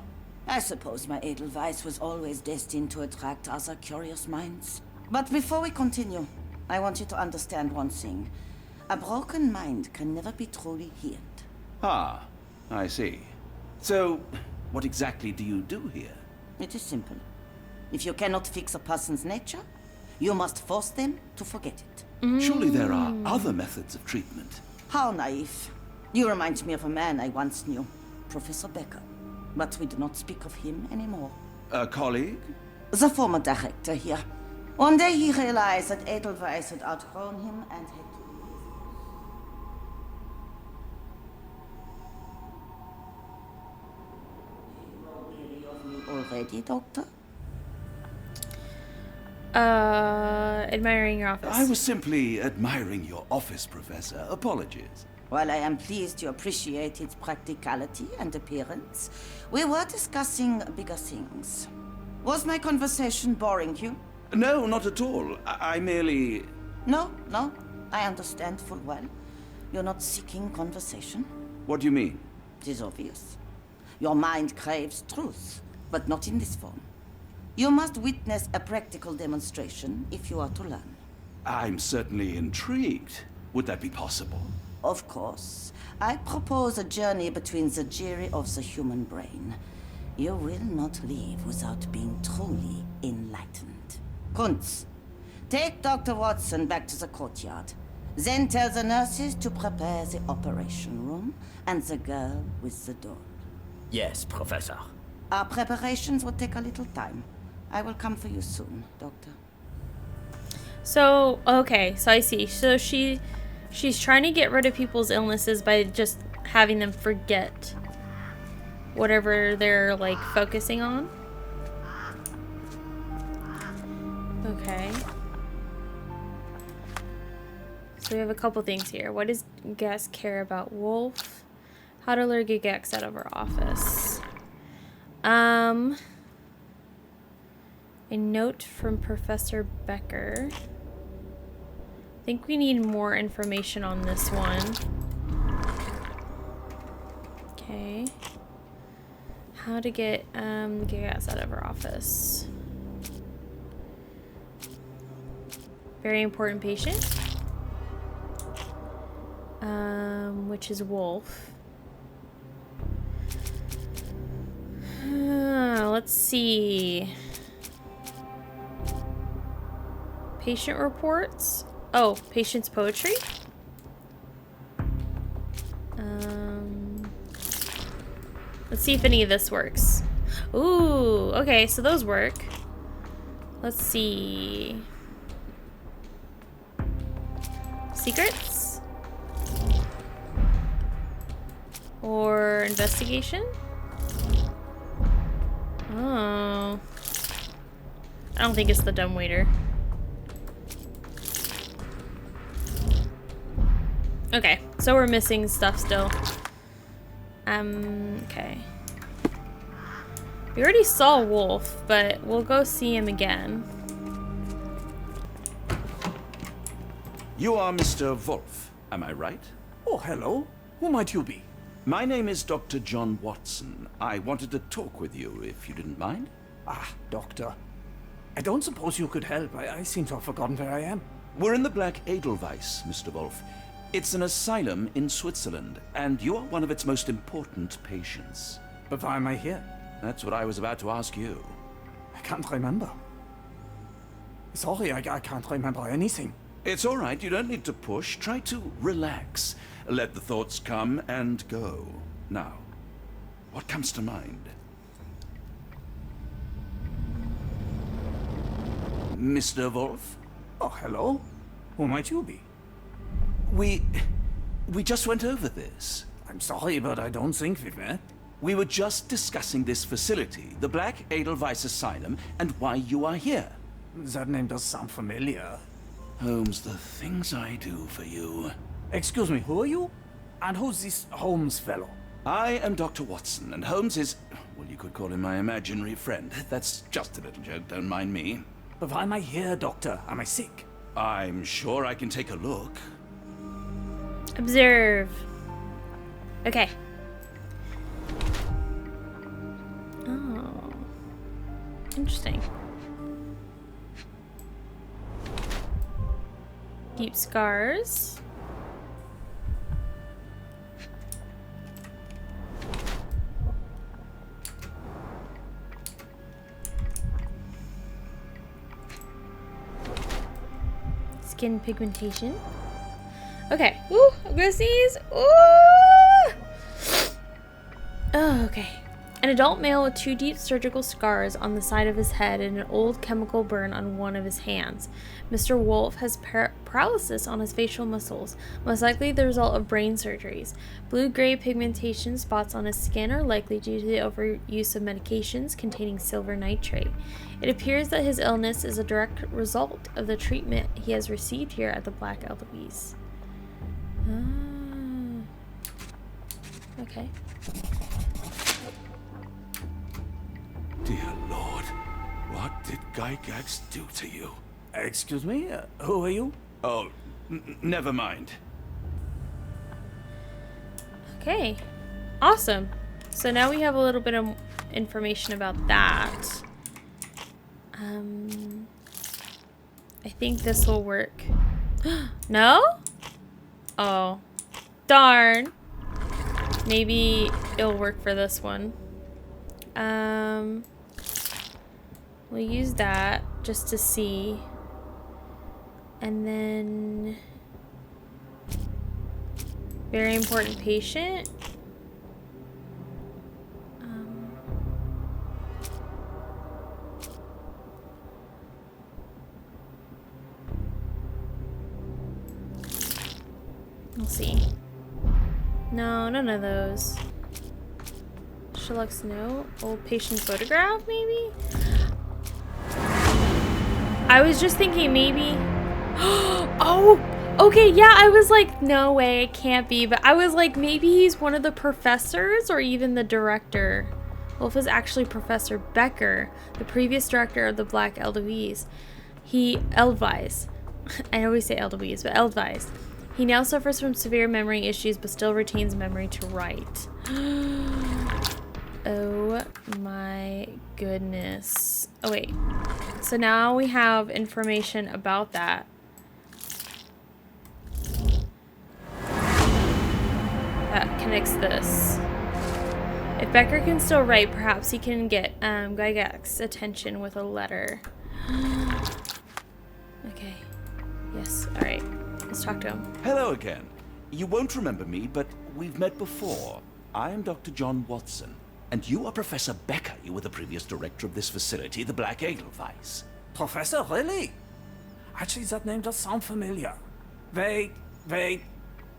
I suppose my Edelweiss was always destined to attract other curious minds. But before we continue, I want you to understand one thing. A broken mind can never be truly healed. Ah, I see. So, what exactly do you do here? It is simple. If you cannot fix a person's nature, you must force them to forget it. Surely there are other methods of treatment. How naive. You remind me of a man I once knew, Professor Becker. But we do not speak of him anymore. A colleague? The former director here. One day he realized that Edelweiss had outgrown him and had to leave. Already, Doctor? Admiring your office. I was simply admiring your office, Professor. Apologies. While I am pleased you appreciate its practicality and appearance, we were discussing bigger things. Was my conversation boring you? No, not at all. I merely... No, I understand full well. You're not seeking conversation. What do you mean? It is obvious. Your mind craves truth, but not in this form. You must witness a practical demonstration if you are to learn. I'm certainly intrigued. Would that be possible? Of course. I propose a journey between the jury of the human brain. You will not leave without being truly enlightened. Kuntz, take Dr. Watson back to the courtyard. Then tell the nurses to prepare the operation room and the girl with the doll. Yes, Professor. Our preparations will take a little time. I will come for you soon, Doctor. So, okay, so I see. So she's trying to get rid of people's illnesses by just having them forget whatever they're, like, focusing on. Okay. So we have a couple things here. What does Gex care about Wolf? How to lure Gex out of her office. A note from Professor Becker. I think we need more information on this one. Okay. How to get Gex out of her office. Very important patient. Which is Wolf. Let's see. Patient reports. Oh, patient's poetry. Let's see if any of this works. Ooh, okay, so those work. Let's see. Secrets? Or investigation? Oh. I don't think it's the dumbwaiter. Okay, so we're missing stuff still. Okay. We already saw Wolf, but we'll go see him again. You are Mr. Wolf, am I right? Oh, hello. Who might you be? My name is Dr. John Watson. I wanted to talk with you, if you didn't mind. Ah, Doctor. I don't suppose you could help. I seem to have forgotten where I am. We're in the Black Edelweiss, Mr. Wolf. It's an asylum in Switzerland, and you are one of its most important patients. But why am I here? That's what I was about to ask you. I can't remember. Sorry, I can't remember anything. It's all right. You don't need to push. Try to relax. Let the thoughts come and go. Now, what comes to mind? Mr. Wolf? Oh, hello. Who might you be? We just went over this. I'm sorry, but I don't think we've met. We were just discussing this facility, the Black Edelweiss Asylum, and why you are here. That name does sound familiar. Holmes, the things I do for you. Excuse me, who are you? And who's this Holmes fellow? I am Dr. Watson, and Holmes is, well, you could call him my imaginary friend. That's just a little joke, don't mind me. But why am I here, Doctor? Am I sick? I'm sure I can take a look. Observe. Okay. Oh. Interesting. Deep scars. Skin pigmentation. Okay. Ooh, I'm gonna sneeze. Ooh. Oh, okay. An adult male with 2 deep surgical scars on the side of his head and an old chemical burn on one of his hands. Mr. Wolf has paralysis on his facial muscles, most likely the result of brain surgeries. Blue-gray pigmentation spots on his skin are likely due to the overuse of medications containing silver nitrate. It appears that his illness is a direct result of the treatment he has received here at the Black Edelweiss. Okay. Dear Lord, what did Gygax do to you? Excuse me? Who are you? Oh, never mind. Okay. Awesome. So now we have a little bit of information about that. I think this will work. No? Oh. Darn. Maybe it'll work for this one. We'll use that just to see. And then very important patient. We'll see. No, none of those. Sherlock's note? Old patient photograph, maybe? I was just thinking maybe... Oh! Okay, yeah, I was like, no way, it can't be. But I was like, maybe he's one of the professors or even the director. Wolf is actually Professor Becker, the previous director of the Black Edelweiss. Edelweiss. I always say Edelweiss, but Edelweiss. He now suffers from severe memory issues, but still retains memory to write. Oh my goodness. Oh wait. So now we have information about that. That connects this. If Becker can still write, perhaps he can get Gygax's attention with a letter. Okay. Yes, alright. Let's talk to him. Hello again. You won't remember me, but we've met before. I am Dr. John Watson, and you are Professor Becker. You were the previous director of this facility, the Black Edelweiss. Professor, really? Actually, that name does sound familiar. Wait.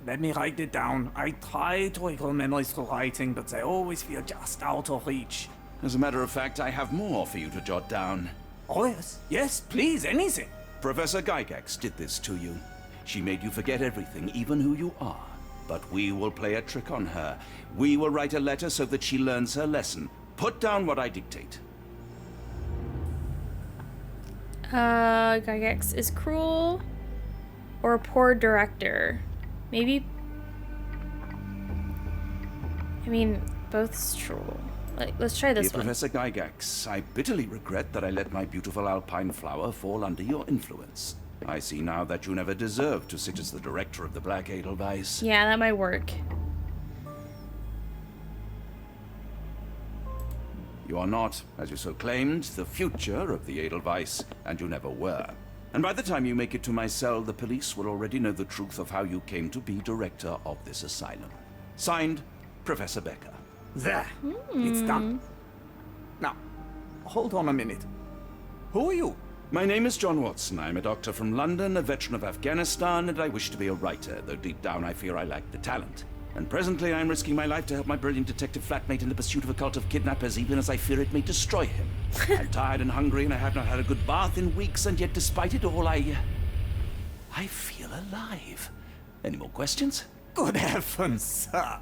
Let me write it down. I try to recall memories through writing, but they always feel just out of reach. As a matter of fact, I have more for you to jot down. Oh, yes. Yes, please, anything. Professor Gygax did this to you. She made you forget everything, even who you are. But we will play a trick on her. We will write a letter so that she learns her lesson. Put down what I dictate. Gygax is cruel or a poor director. Maybe. I mean, both's true. Let's try this Dear one. Professor Gygax, I bitterly regret that I let my beautiful alpine flower fall under your influence. I see now that you never deserved to sit as the director of the Black Edelweiss. Yeah, that might work. You are not, as you so claimed, the future of the Edelweiss, and you never were. And by the time you make it to my cell, the police will already know the truth of how you came to be director of this asylum. Signed, Professor Becker. There. It's done. Now, hold on a minute. Who are you? My name is John Watson. I'm a doctor from London, a veteran of Afghanistan, and I wish to be a writer, though deep down I fear I lack the talent. And presently I'm risking my life to help my brilliant detective flatmate in the pursuit of a cult of kidnappers, even as I fear it may destroy him. I'm tired and hungry, and I have not had a good bath in weeks, and yet despite it all, I feel alive. Any more questions? Good heavens, sir.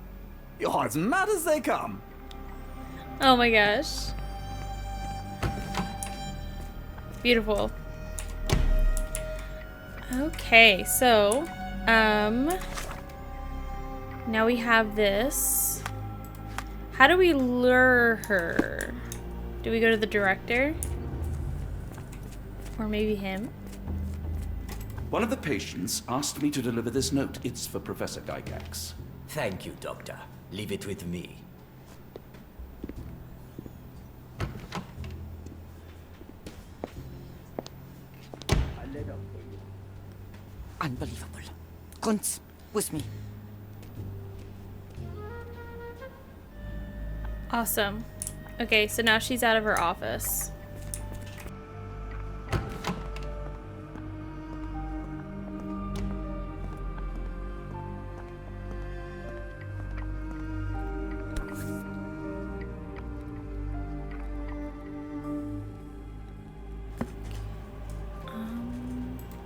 You're as mad as they come. Oh my gosh. Beautiful. Okay, so, now we have this. How do we lure her? Do we go to the director? Or maybe him? One of the patients asked me to deliver this note. It's for Professor Gygax. Thank you, Doctor. Leave it with me. Unbelievable. Kunz, with me. Awesome. Okay, so now she's out of her office.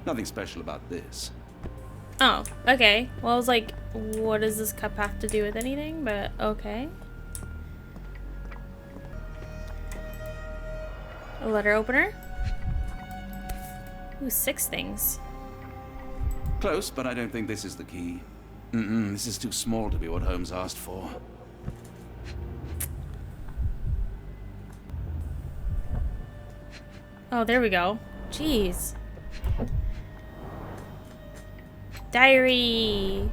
Nothing special about this. Oh, okay. Well, I was like, what does this cup have to do with anything? But okay. A letter opener. Ooh, 6 things. Close, but I don't think this is the key. This is too small to be what Holmes asked for. Oh, there we go. Jeez. Diary.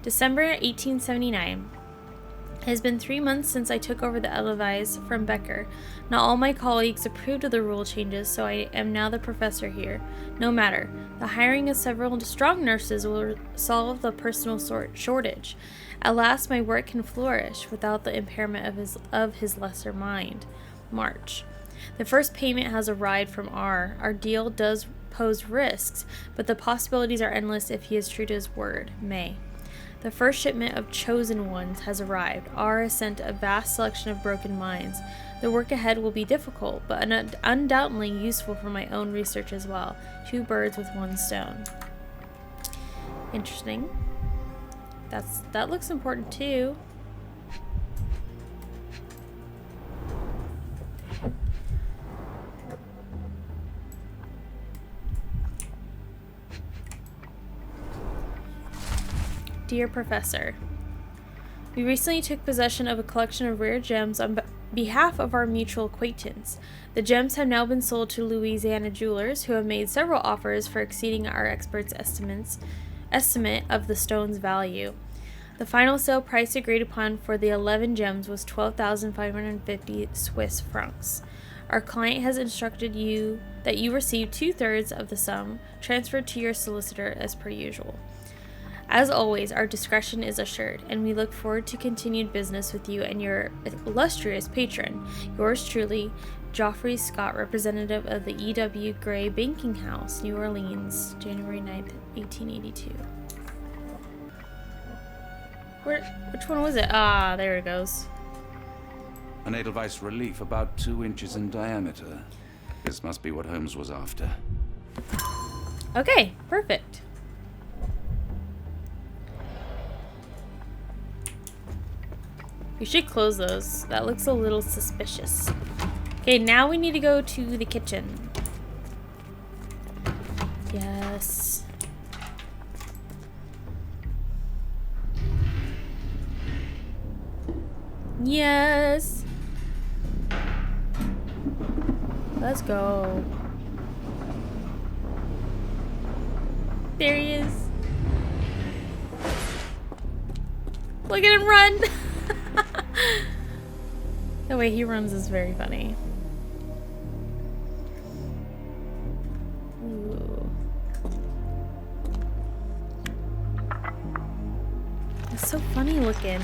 December 1879. It has been 3 months since I took over the Edelweiss from Becker. Not all my colleagues approved of the rule changes, so I am now the professor here. No matter. The hiring of several strong nurses will solve the personal shortage. At last, my work can flourish without the impairment of his lesser mind. March. The first payment has arrived from R. Our deal does pose risks, but the possibilities are endless if he is true to his word. May. The first shipment of chosen ones has arrived. R has sent a vast selection of broken minds. The work ahead will be difficult, but undoubtedly useful for my own research as well. 2 birds with 1 stone. Interesting. That looks important too. Dear Professor, we recently took possession of a collection of rare gems on behalf of our mutual acquaintance. The gems have now been sold to Louisiana jewelers, who have made several offers for exceeding our experts' estimate of the stone's value. The final sale price agreed upon for the 11 gems was 12,550 Swiss francs. Our client has instructed you that you receive 2/3 of the sum transferred to your solicitor as per usual. As always, our discretion is assured, and we look forward to continued business with you and your illustrious patron. Yours truly, Geoffrey Scott, representative of the E.W. Gray Banking House, New Orleans, January 9th, 1882. Which one was it? Ah, there it goes. An Edelweiss relief about 2 inches in diameter. This must be what Holmes was after. Okay, perfect. We should close those. That looks a little suspicious. Okay, now we need to go to the kitchen. Yes. Yes. Let's go. There he is. Look at him run. The way he runs is very funny. Ooh. It's so funny looking.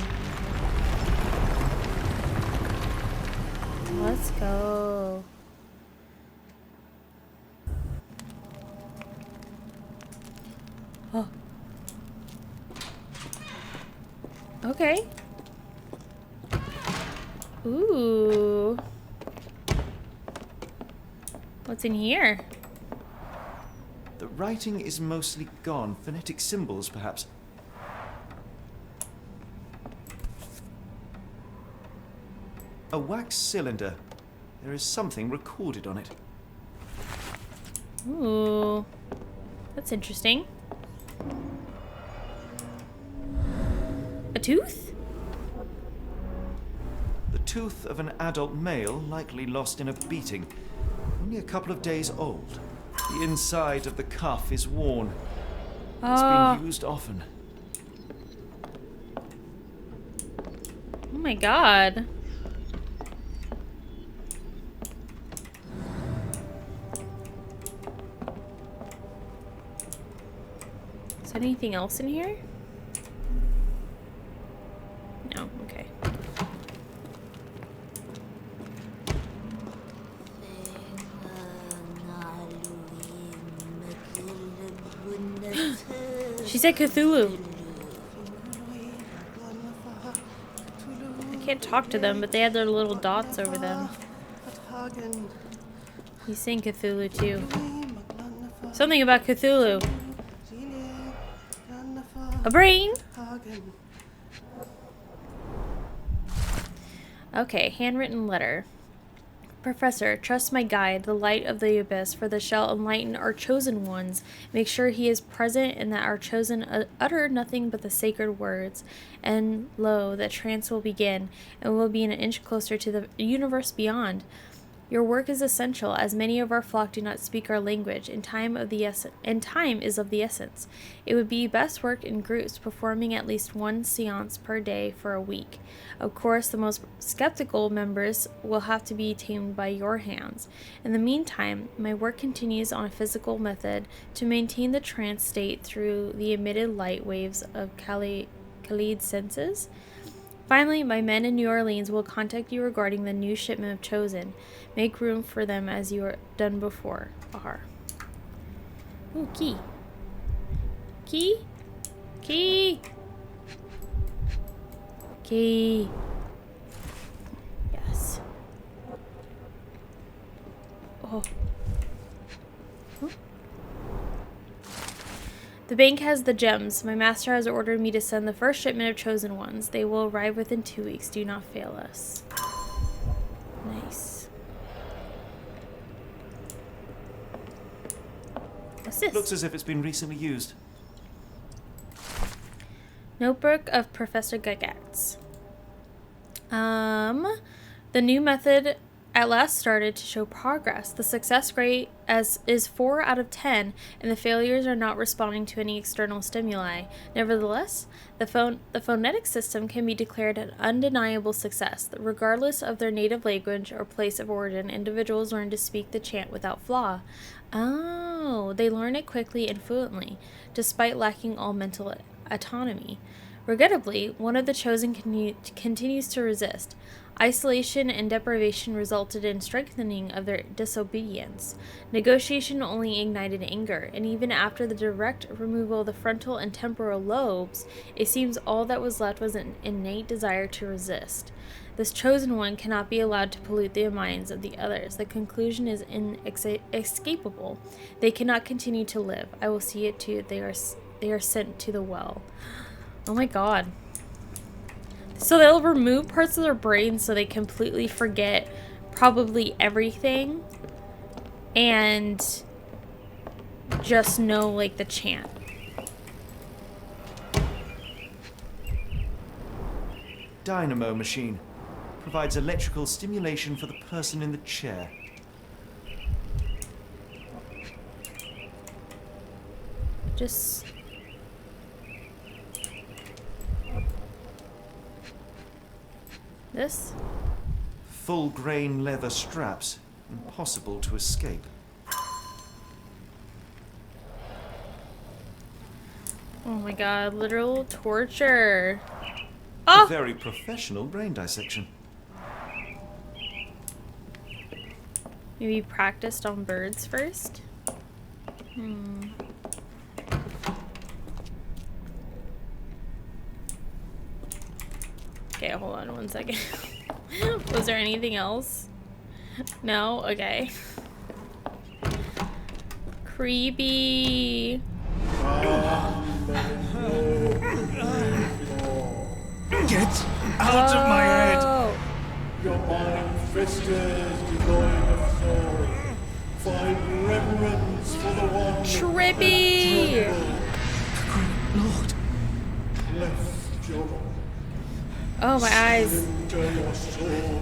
Let's go. Oh. Okay. Ooh. What's in here? The writing is mostly gone. Phonetic symbols, perhaps. A wax cylinder. There is something recorded on it. Ooh. That's interesting. A tooth? The tooth of an adult male, likely lost in a beating. Only a couple of days old. The inside of the cuff is worn. It's been used often. Oh my god. Is there anything else in here? No, okay. She said Cthulhu. I can't talk to them, but they had their little dots over them. He's saying Cthulhu too. Something about Cthulhu. A brain? Okay, handwritten letter. Professor, trust my guide, the light of the abyss, for this shall enlighten our chosen ones. Make sure he is present and that our chosen utter nothing but the sacred words. And lo, the trance will begin, and we'll be an inch closer to the universe beyond. Your work is essential, as many of our flock do not speak our language, and time is of the essence. It would be best worked in groups, performing at least one seance per day for a week. Of course, the most skeptical members will have to be tamed by your hands. In the meantime, my work continues on a physical method to maintain the trance state through the emitted light waves of Khalid's senses. Finally, my men in New Orleans will contact you regarding the new shipment of Chosen. Make room for them as you are done before. R. Ooh, key. Key? Key! Key. Yes. Oh. Huh? The bank has the gems. My master has ordered me to send the first shipment of chosen ones. They will arrive within 2 weeks. Do not fail us. Nice. What's this? Looks as if it's been recently used. Notebook of Professor Gygax. The new method at last started to show progress. The success rate is 4 out of 10, and the failures are not responding to any external stimuli. Nevertheless, the phonetic system can be declared an undeniable success. Regardless of their native language or place of origin, individuals learn to speak the chant without flaw. Oh, they learn it quickly and fluently, despite lacking all mental autonomy. Regrettably, one of the chosen continues to resist. Isolation and deprivation resulted in strengthening of their disobedience. Negotiation only ignited anger, and even after the direct removal of the frontal and temporal lobes, it seems all that was left was an innate desire to resist. This chosen one cannot be allowed to pollute the minds of the others. The conclusion is inescapable. They cannot continue to live. I will see it too. They are sent to the well. Oh my god. So they'll remove parts of their brain so they completely forget probably everything and just know like the chant. Dynamo machine. Provides electrical stimulation for the person in the chair. Just... this? Full grain leather straps. Impossible to escape. Oh my god, literal torture. Oh! A very professional brain dissection. Maybe practiced on birds first? Okay, hold on one second. Was there anything else? No? Okay. Creepy. Get out of my head! Your mind festers, devoid of soul. Find reverence for the one. Trippy! Lord. Left your oh, my eyes. Enter your soul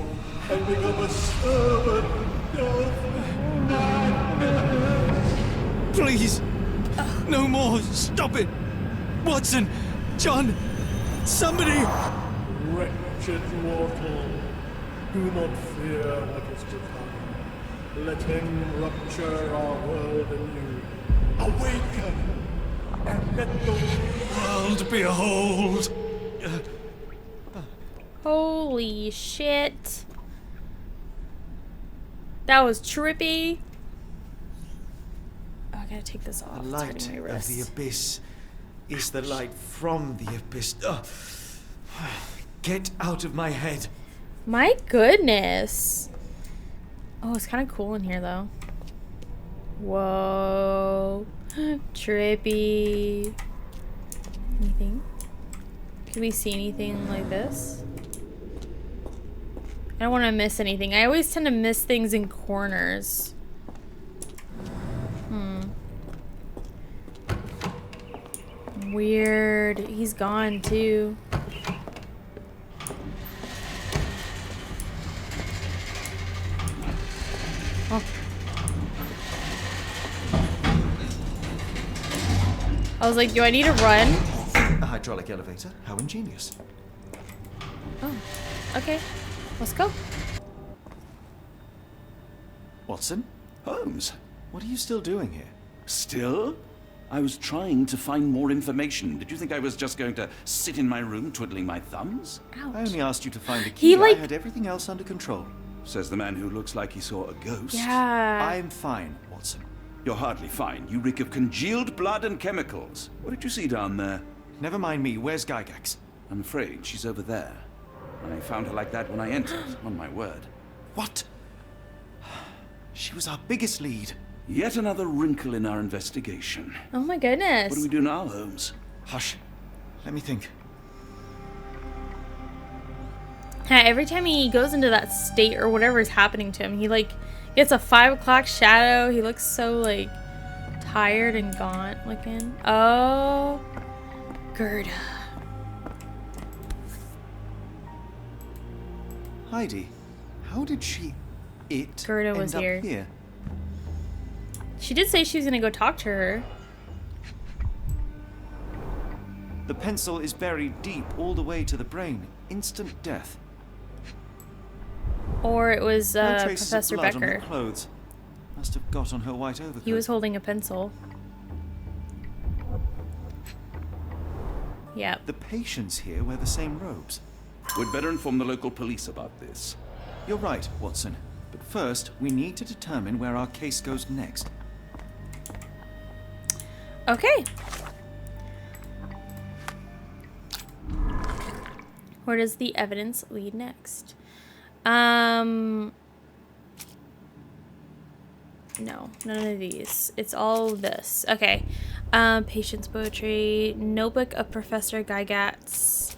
and become a servant of madness. Please! No more! Stop it! Watson! John! Somebody! Wretched mortal, do not fear what is to come. Let him rupture our world anew. Awaken! And let the world behold! Holy shit. That was trippy. Oh, I gotta take this off. The light of the abyss is the light from the abyss. Get out of my head. My goodness. Oh, it's kind of cool in here, though. Whoa. Trippy. Anything? Can we see anything like this? I don't want to miss anything. I always tend to miss things in corners. Weird. He's gone, too. Oh. I was like, do I need to run? A hydraulic elevator? How ingenious. Oh, okay. Let's go. Watson? Holmes, what are you still doing here? Still? I was trying to find more information. Did you think I was just going to sit in my room twiddling my thumbs? Ouch. I only asked you to find a key. I had everything else under control. Says the man who looks like he saw a ghost. Yeah. I'm fine, Watson. You're hardly fine. You reek of congealed blood and chemicals. What did you see down there? Never mind me. Where's Gygax? I'm afraid she's over there. I found her like that when I entered, on my word. What? She was our biggest lead. Yet another wrinkle in our investigation. Oh my goodness. What do we do now, Holmes? Hush. Let me think. Every time he goes into that state or whatever is happening to him, he like gets a 5 o'clock shadow. He looks so like tired and gaunt looking. Oh, Gerda. Heidi, how did Gerda was end here. Up here? She did say she was gonna go talk to her. The pencil is buried deep all the way to the brain. Instant death. Or it was No traces Professor of blood Becker. on her clothes. Must have got on her white overcoat. He was holding a pencil. Yep. The patients here wear the same robes. We'd better inform the local police about this. You're right, Watson. But first, we need to determine where our case goes next. Okay. Where does the evidence lead next? No, none of these. It's all this. Okay. Patient's poetry. Notebook of Professor Gygax.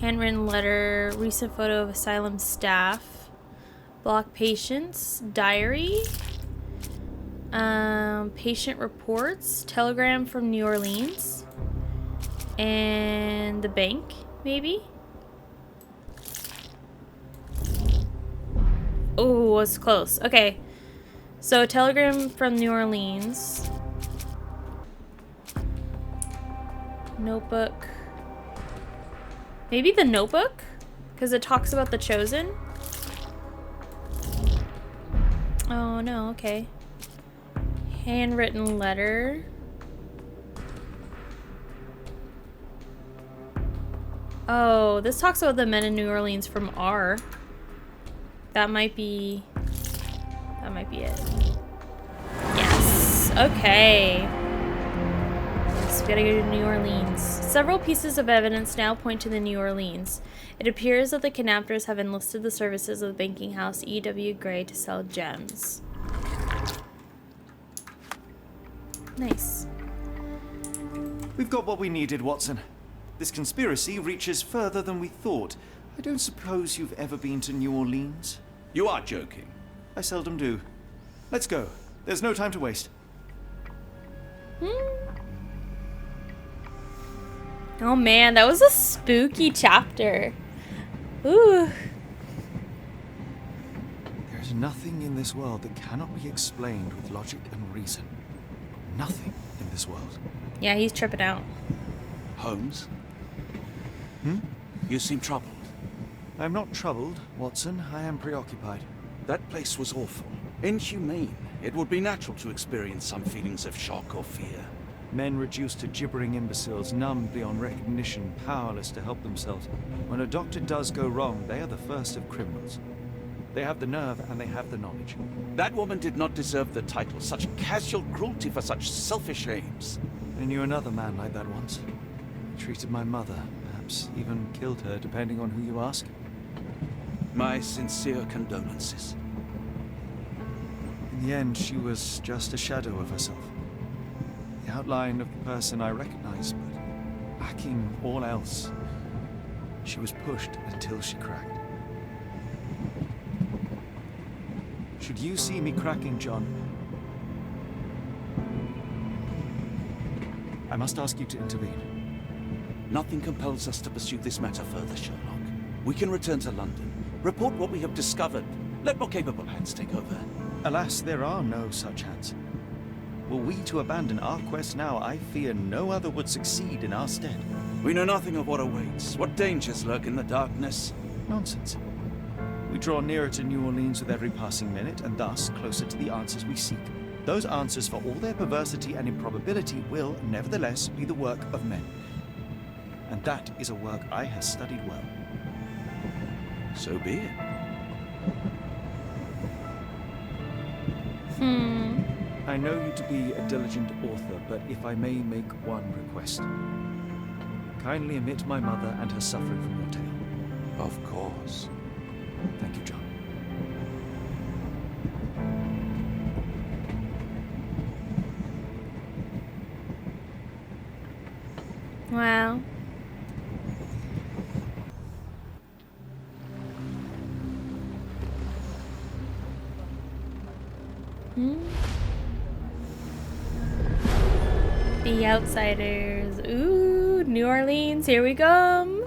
Handwritten letter. Recent photo of Asylum staff. Block patients. Diary. Patient reports. Telegram from New Orleans. And the bank, maybe? Oh, it's close. Okay. So, telegram from New Orleans. Notebook. Maybe the notebook? Because it talks about the Chosen? Oh, no. Okay. Handwritten letter. Oh, this talks about the men in New Orleans from R. That might be it. Yes. Okay. So we gotta go to New Orleans. Several pieces of evidence now point to the New Orleans. It appears that the kidnappers have enlisted the services of the banking house E.W. Gray to sell gems. Nice. We've got what we needed, Watson. This conspiracy reaches further than we thought. I don't suppose you've ever been to New Orleans? You are joking. I seldom do. Let's go. There's no time to waste. Oh man, that was a spooky chapter. Ooh. There's nothing in this world that cannot be explained with logic and reason. Nothing in this world. Yeah, he's tripping out. Holmes? You seem troubled. I'm not troubled, Watson. I am preoccupied. That place was awful. Inhumane. It would be natural to experience some feelings of shock or fear. Men reduced to gibbering imbeciles, numbed beyond recognition, powerless to help themselves. When a doctor does go wrong, they are the first of criminals. They have the nerve and they have the knowledge. That woman did not deserve the title. Such casual cruelty for such selfish aims. I knew another man like that once. He treated my mother, perhaps even killed her, depending on who you ask. My sincere condolences. In the end, she was just a shadow of herself. The outline of the person I recognized, but lacking all else. She was pushed until she cracked. Should you see me cracking, John, I must ask you to intervene. Nothing compels us to pursue this matter further, Sherlock. We can return to London, report what we have discovered. Let more capable hands take over. Alas, there are no such hands. Were we to abandon our quest now, I fear no other would succeed in our stead. We know nothing of what awaits, what dangers lurk in the darkness. Nonsense. We draw nearer to New Orleans with every passing minute, and thus closer to the answers we seek. Those answers, for all their perversity and improbability, will, nevertheless, be the work of men. And that is a work I have studied well. So be it. I know you to be a diligent author, but if I may make one request. Kindly omit my mother and her suffering from your tale. Of course. Thank you, John. Wow. The Outsiders. Ooh, New Orleans, here we come.